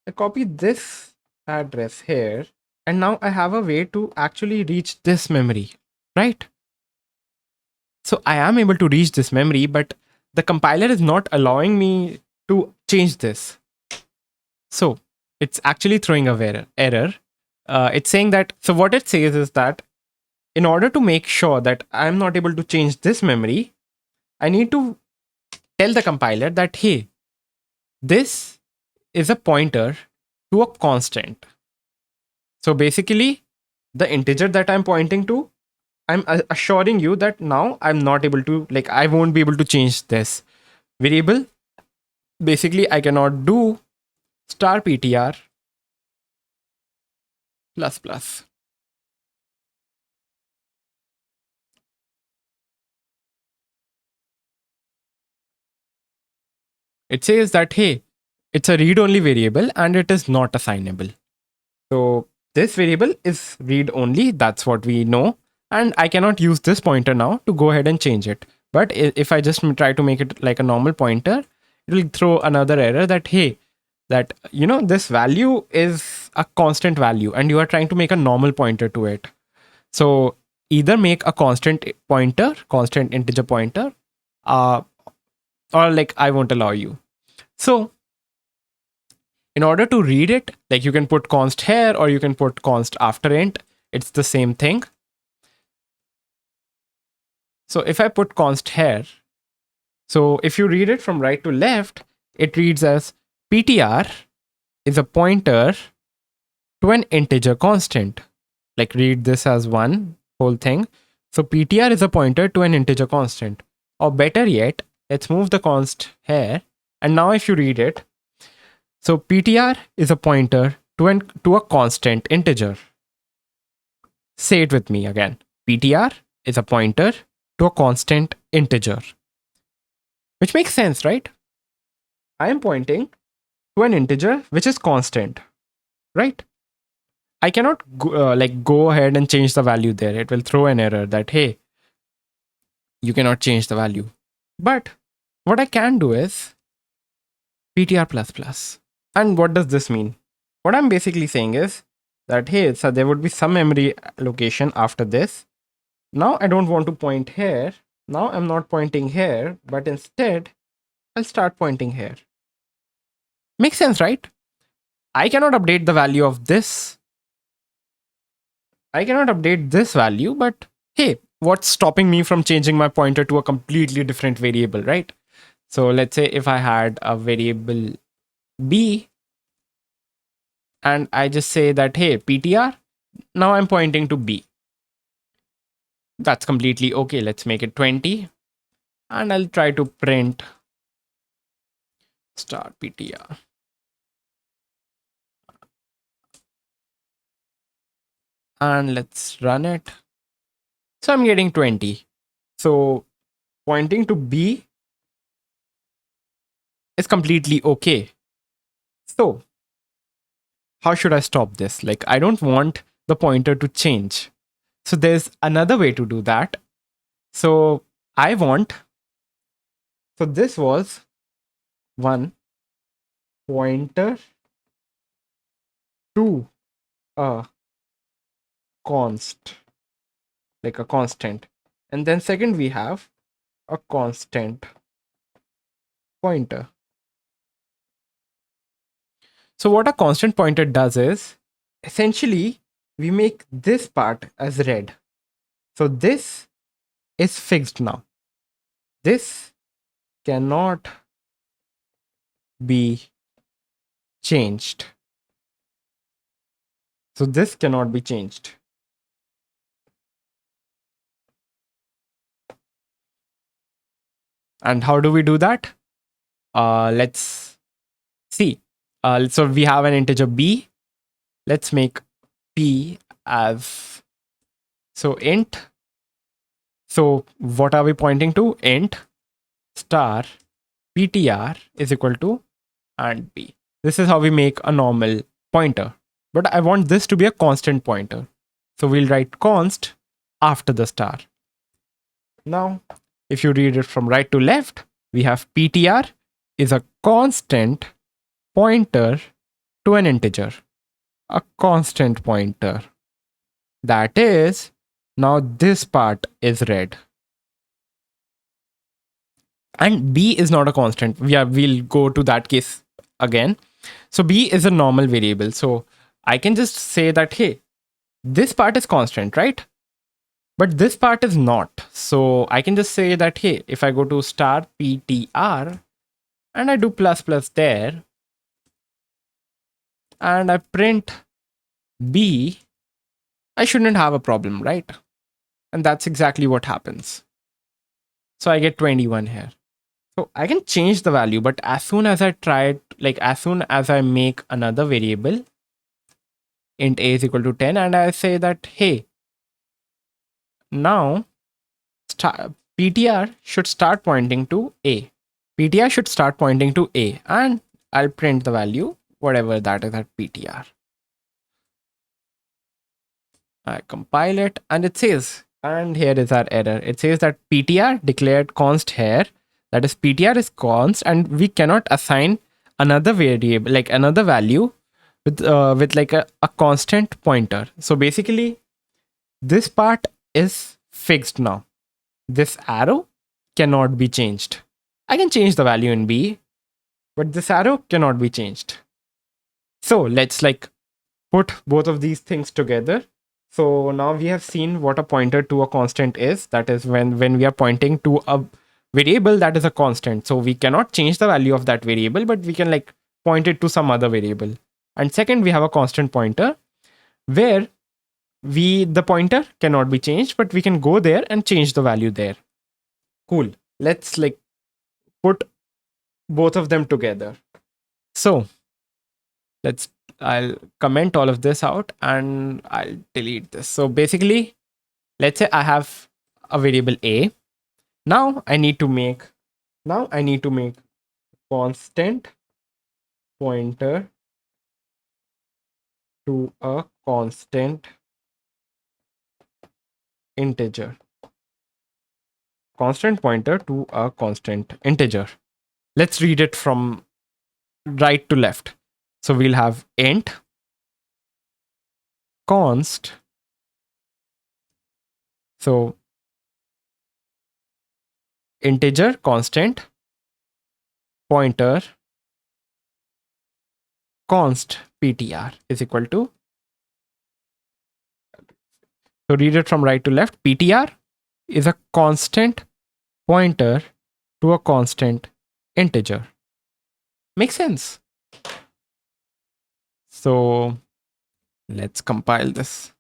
[SPEAKER 1] I copy this address here, and now I have a way to actually reach this memory, right? So I am able to reach this memory, but the compiler is not allowing me to change this. So it's actually throwing a error. It's saying that, so what it says is that in order to make sure that I'm not able to change this memory, I need to tell the compiler that, hey, this is a pointer to a constant. So basically, the integer that I'm pointing to, I'm assuring you that now I'm not able to, like, I won't be able to change this variable. Basically, I cannot do star ptr plus plus. It says that, hey, it's a read only variable and it is not assignable. So this variable is read only. That's what we know. And I cannot use this pointer now to go ahead and change it. But if I just try to make it like a normal pointer, it will throw another error that, hey, that, you know, this value is a constant value and you are trying to make a normal pointer to it. So either make a constant pointer, constant integer pointer, or like I won't allow you. So In order to read it, like you can put const here or you can put const after int. It's the same thing. So if I put const here, so if you read it from right to left, it reads as ptr is a pointer to an integer constant. Like read this as one whole thing. So ptr is a pointer to an integer constant. Or better yet, let's move the const here. And now if you read it, so ptr is a pointer to a constant integer. Say it with me again. ptr is a pointer to a constant integer. Which makes sense, right? I am pointing to an integer which is constant, right? I cannot go ahead and change the value there. It will throw an error that, hey, you cannot change the value. But what I can do is ptr++. And what does this mean? What I'm basically saying is that, hey, so there would be some memory allocation after this. Now I don't want to point here. Now I'm not pointing here, but instead I'll start pointing here. Makes sense, right? I cannot update the value of this. I cannot update this value, but hey, what's stopping me from changing my pointer to a completely different variable, right? So let's say if I had a variable b and I just say that, hey, ptr, now I'm pointing to b. That's completely okay. Let's make it 20 and I'll try to print star ptr. And let's run it. So I'm getting 20. So pointing to b is completely okay. So how should I stop this? Like, I don't want the pointer to change. So there's another way to do that. So this was one pointer to a like a constant. And then second, we have a constant pointer. So what a constant pointer does is, essentially, we make this part as red. So this is fixed now. This cannot be changed. So this cannot be changed. And how do we do that? Let's see. So we have an integer b. Let's make p as, so int. So what are we pointing to? Int star ptr is equal to and b. This is how we make a normal pointer. But I want this to be a constant pointer. So we'll write const after the star. Now, if you read it from right to left, we have ptr is a constant pointer to an integer. A constant pointer. That is, now this part is red. And b is not a constant. We'll go to that case again. So b is a normal variable. So I can just say that, hey, this part is constant, right? But this part is not. So I can just say that, hey, if I go to star ptr and I do plus plus there and I print b, I shouldn't have a problem, right? And that's exactly what happens. So I get 21 here. So I can change the value, but as soon as I try it, like as soon as I make another variable, int a is equal to 10, and I say that, hey, now ptr should start pointing to a. ptr should start pointing to a, and I'll print the value, whatever that is at ptr. I compile it, and it says, and here is our error. It says that ptr declared const here. That is, ptr is const, and we cannot assign another variable, like another value with like a constant pointer. So basically, this part is fixed now. This arrow cannot be changed. I can change the value in b, but this arrow cannot be changed. So let's like put both of these things together. So now we have seen what a pointer to a constant is. That is when we are pointing to a variable that is a constant. So we cannot change the value of that variable, but we can like point it to some other variable. And second, we have a constant pointer where the pointer cannot be changed, but we can go there and change the value there. Cool. Let's like put both of them together. So let's I'll comment all of this out and I'll delete this. So basically, let's say I have a variable a. Now I need to make constant pointer to a constant integer. Constant pointer to a constant integer. Let's read it from right to left. So we'll have int const. So integer constant pointer const ptr is equal to. So read it from right to left. Ptr is a constant pointer to a constant integer. Makes sense. So let's compile this.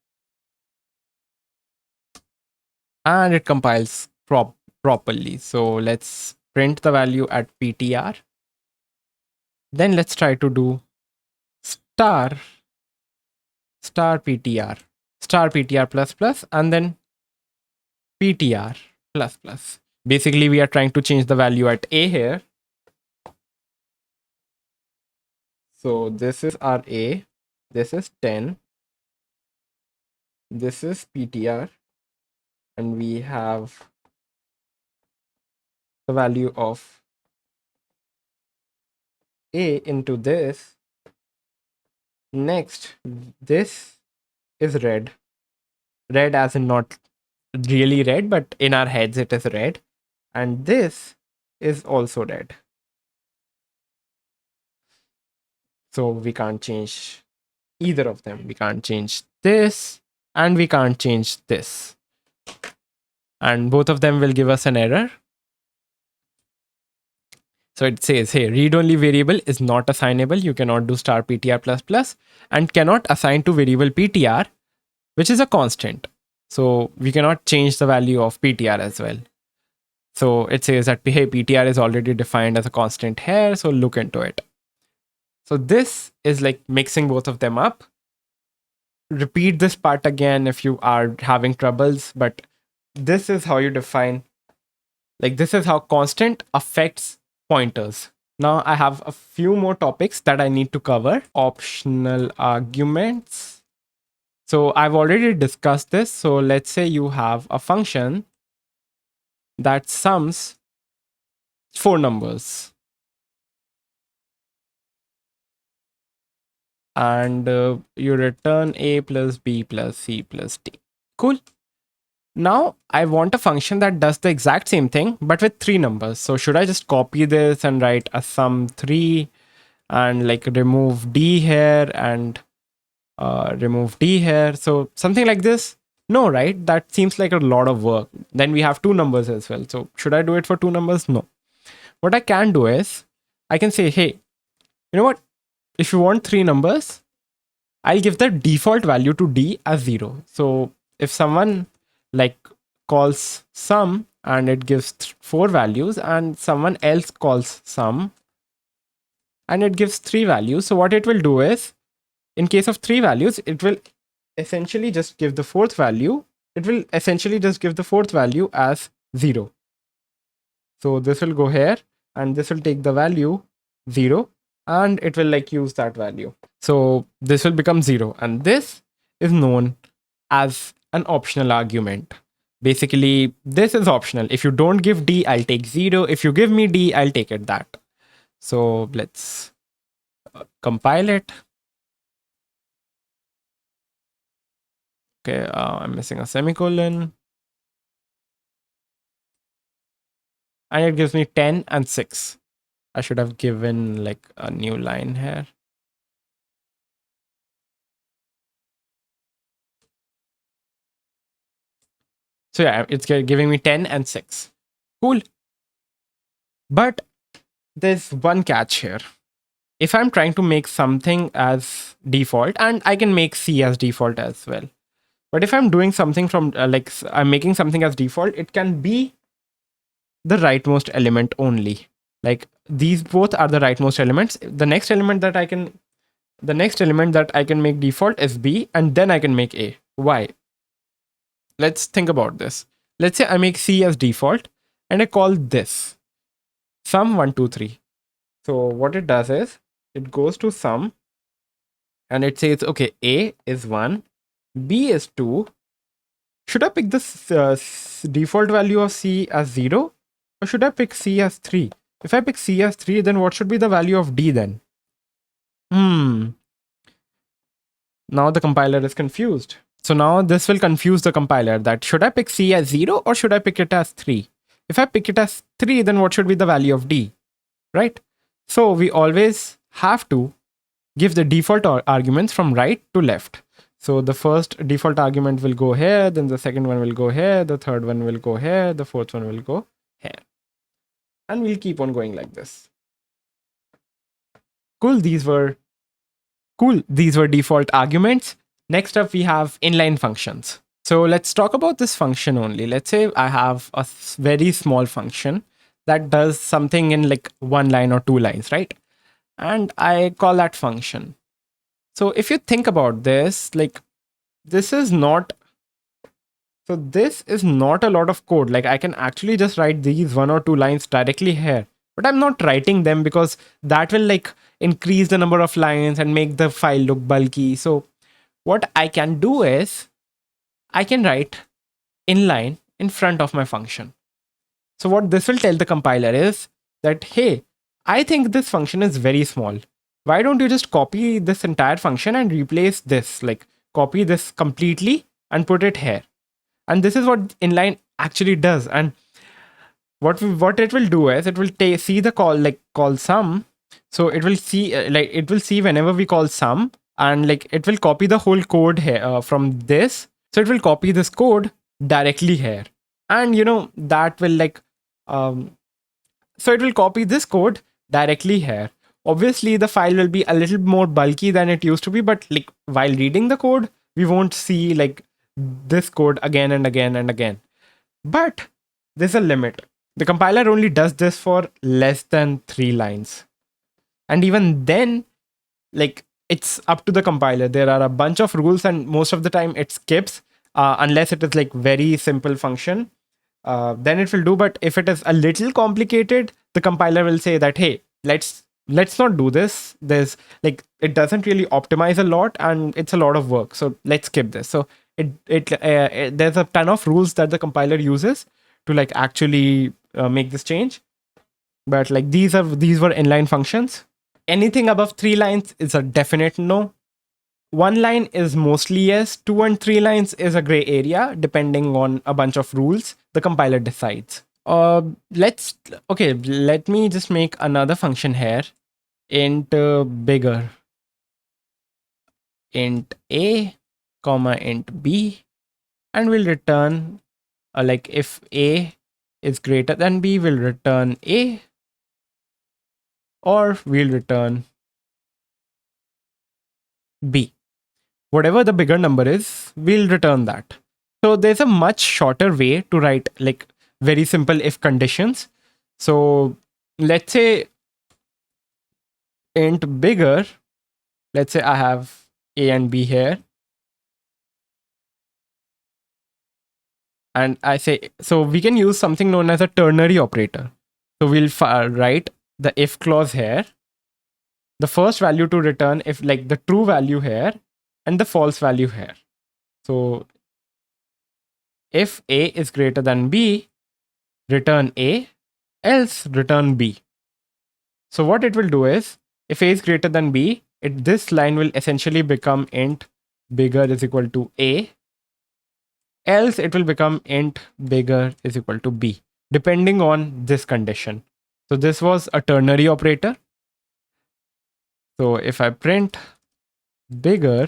[SPEAKER 1] And it compiles properly. So let's print the value at ptr. Then let's try to do star ptr plus plus and then ptr plus plus. Basically, we are trying to change the value at a here. So this is our a, this is 10, this is ptr, and we have the value of a into this. Next, this is red as in not really red, but in our heads it is red, and this is also red. So we can't change either of them. We can't change this and we can't change this, and both of them will give us an error. So it says, hey, read-only variable is not assignable. You cannot do star ptr plus plus and cannot assign to variable ptr, which is a constant. So we cannot change the value of ptr as well. So it says that, hey, ptr is already defined as a constant here, so look into it. So this is like mixing both of them up. Repeat this part again if you are having troubles, but this is how you define, like this is how constant affects pointers. Now I have a few more topics that I need to cover. Optional arguments. So I've already discussed this. So let's say you have a function that sums 4 numbers. And you return a plus b plus c plus d. Cool. Now I want a function that does the exact same thing, but with 3 numbers. So should I just copy this and write a sum 3 and like remove d here and remove d here? So something like this? No, right? That seems like a lot of work. Then we have 2 numbers as well. So should I do it for 2 numbers? No. What I can do is I can say, hey, you know what? If you want 3 numbers, I'll give the default value to d as 0. So if someone like calls sum and it gives 4 values and someone else calls sum and it gives 3 values, so what it will do is, in case of 3 values, it will essentially just give the fourth value. It will essentially just give the fourth value as 0. So this will go here and this will take the value 0 and it will like use that value. So this will become 0 and this is known as an optional argument. Basically, this is optional. If you don't give d, I'll take 0. If you give me d, I'll take it that. So let's compile it. Okay, I'm missing a semicolon. And it gives me 10 and 6. I should have given like a new line here. So yeah, it's giving me 10 and 6. Cool. But there's one catch here. If I'm trying to make something as default, and I can make C as default as well. But if I'm doing something from I'm making something as default, it can be the rightmost element only. Like these both are the rightmost elements. The next element that I can make default is B, and then I can make A. Why? Let's think about this. Let's say I make C as default and I call this sum123. So what it does is it goes to sum and it says, okay, A is 1, B is 2. Should I pick this default value of C as 0 or should I pick C as 3? If I pick C as 3, then what should be the value of D then? Now the compiler is confused. So now this will confuse the compiler that should I pick C as 0 or should I pick it as 3? If I pick it as 3, then what should be the value of D, right? So we always have to give the default arguments from right to left. So the first default argument will go here, then the second one will go here, the third one will go here, the fourth one will go here. And we'll keep on going like this. Cool, these were default arguments. Next up, we have inline functions. So let's talk about this function only. Let's say I have a very small function that does something in like 1 line or 2 lines, right? And I call that function. So if you think about this, like this is not a lot of code. Like I can actually just write these 1 or 2 lines directly here, but I'm not writing them because that will like increase the number of lines and make the file look bulky. So what I can do is I can write inline in front of my function. So what this will tell the compiler is that, hey, I think this function is very small. Why don't you just copy this entire function and replace this, like copy this completely and put it here. And this is what inline actually does. And what it will do is it will see the call sum. So it will see whenever we call sum, and like it will copy the whole code here from this. So it will copy this code directly here, and that will so it will copy this code directly here. Obviously the file will be a little more bulky than it used to be, but like while reading the code we won't see like this code again and again and again. But there's a limit. The compiler only does this for less than 3 lines, and even then like it's up to the compiler. There are a bunch of rules and most of the time it skips unless it is like very simple function. Then it will do. But if it is a little complicated, the compiler will say that, hey, let's not do this. There's like it doesn't really optimize a lot and it's a lot of work, so let's skip this. So there's a ton of rules that the compiler uses to like actually make this change. But like these were inline functions. Anything above 3 lines is a definite no. 1 line is mostly yes. 2 and 3 lines is a gray area depending on a bunch of rules the compiler decides. Let me just make another function here. Int bigger, int a comma int b, and we'll return like if a is greater than b, we'll return a, or we'll return b. Whatever the bigger number is, we'll return that. So there's a much shorter way to write like very simple if conditions. So let's say int bigger, let's say I have a and b here. And I say, so we can use something known as a ternary operator. So we'll write the if clause here, the first value to return if like the true value here and the false value here. So if a is greater than b, return a, else return b. So what it will do is if a is greater than b, this line will essentially become int bigger is equal to a, else it will become int bigger is equal to b, depending on this condition. So this was a ternary operator. So if I print bigger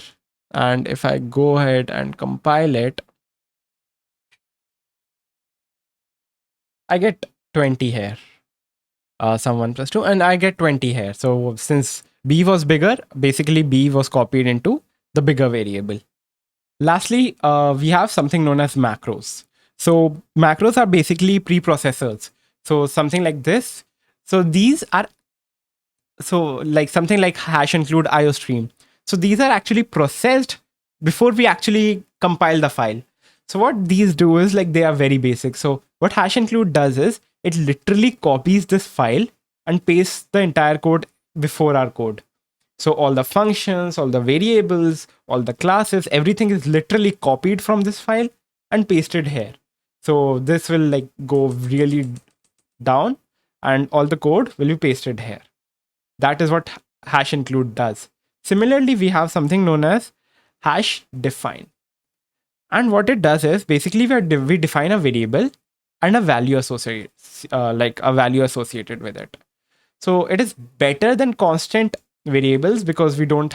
[SPEAKER 1] and if I go ahead and compile it, I get 20 here. Sum 1 plus 2, and I get 20 here. So since b was bigger, basically b was copied into the bigger variable. Lastly, we have something known as macros. So macros are basically preprocessors. So something like this. So these are like something like hash include IOStream. So these are actually processed before we actually compile the file. So what these do is like they are very basic. So what hash include does is it literally copies this file and pastes the entire code before our code. So all the functions, all the variables, all the classes, everything is literally copied from this file and pasted here. So this will like go really down and all the code will be pasted here. That is what hash include does. Similarly, we have something known as hash define. And what it does is basically we define a variable and a value associated, like a value associated with it. So it is better than constant variables because we don't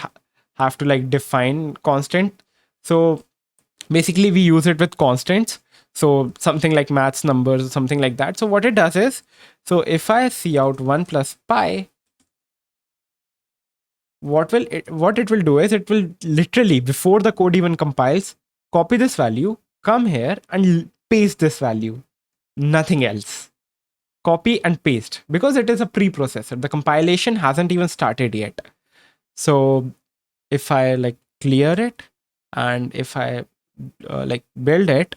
[SPEAKER 1] have to like define constant. So basically we use it with constants. So something like maths numbers, something like that. So what it does is, so if I see out 1 plus pi, what it will do is it will literally, before the code even compiles, copy this value, come here and paste this value. Nothing else. Copy and paste because it is a preprocessor. The compilation hasn't even started yet. So if I like clear it and if I like build it,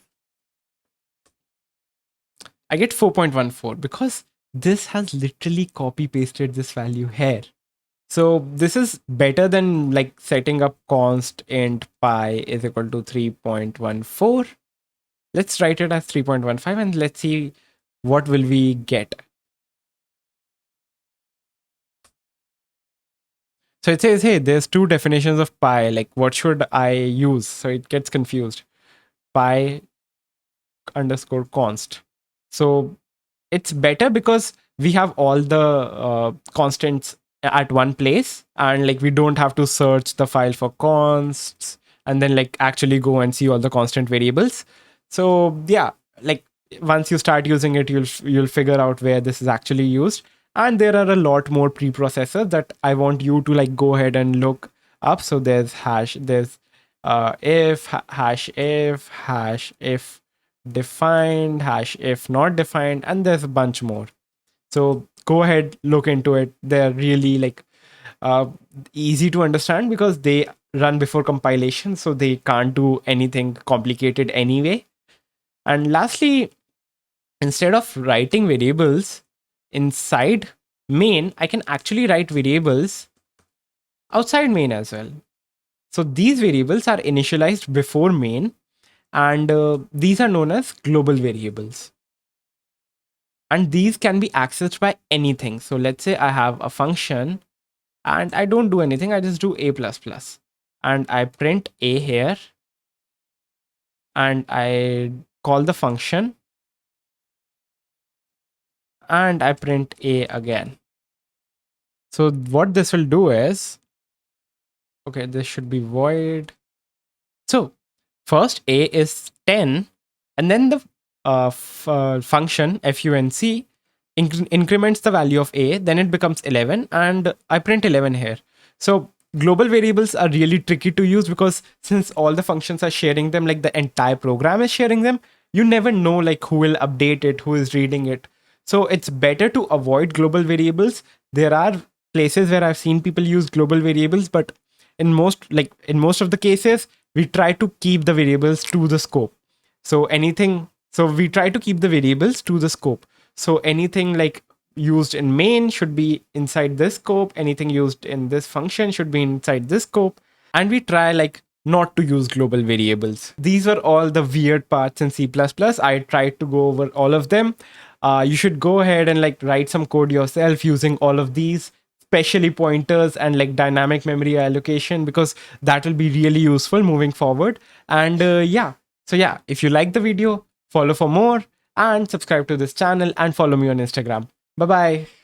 [SPEAKER 1] I get 4.14 because this has literally copy pasted this value here. So this is better than like setting up const int pi is equal to 3.14. Let's write it as 3.15 and let's see what will we get. So it says, hey, there's two definitions of pi. Like, what should I use? So it gets confused. Pi underscore const. So it's better because we have all the constants at one place, and like we don't have to search the file for consts and then like actually go and see all the constant variables. So yeah, like once you start using it, you'll figure out where this is actually used. And there are a lot more preprocessors that I want you to like go ahead and look up. So there's if hash if defined, hash if not defined, and there's a bunch more. So go ahead, look into it. They're really like easy to understand because they run before compilation, so they can't do anything complicated anyway. And lastly, instead of writing variables inside main, I can actually write variables outside main as well. So these variables are initialized before main, and these are known as global variables. And these can be accessed by anything. So let's say I have a function and I don't do anything. I just do a++. And I print a here. And I call the function. And I print a again. So what this will do is, okay, this should be void. So first a is 10. And then the function func increments the value of a, then it becomes 11, and I print 11 here. So global variables are really tricky to use because since all the functions are sharing them, like the entire program is sharing them, you never know like who will update it, who is reading it. So it's better to avoid global variables. There are places where I've seen people use global variables, but in most of the cases, we try to keep the variables to the scope. So we try to keep the variables to the scope. So anything like used in main should be inside this scope. Anything used in this function should be inside this scope. And we try like not to use global variables. These were all the weird parts in C++. I tried to go over all of them. You should go ahead and like write some code yourself using all of these, especially pointers and like dynamic memory allocation, because that will be really useful moving forward. And so yeah, if you like the video, follow for more and subscribe to this channel and follow me on Instagram. Bye bye.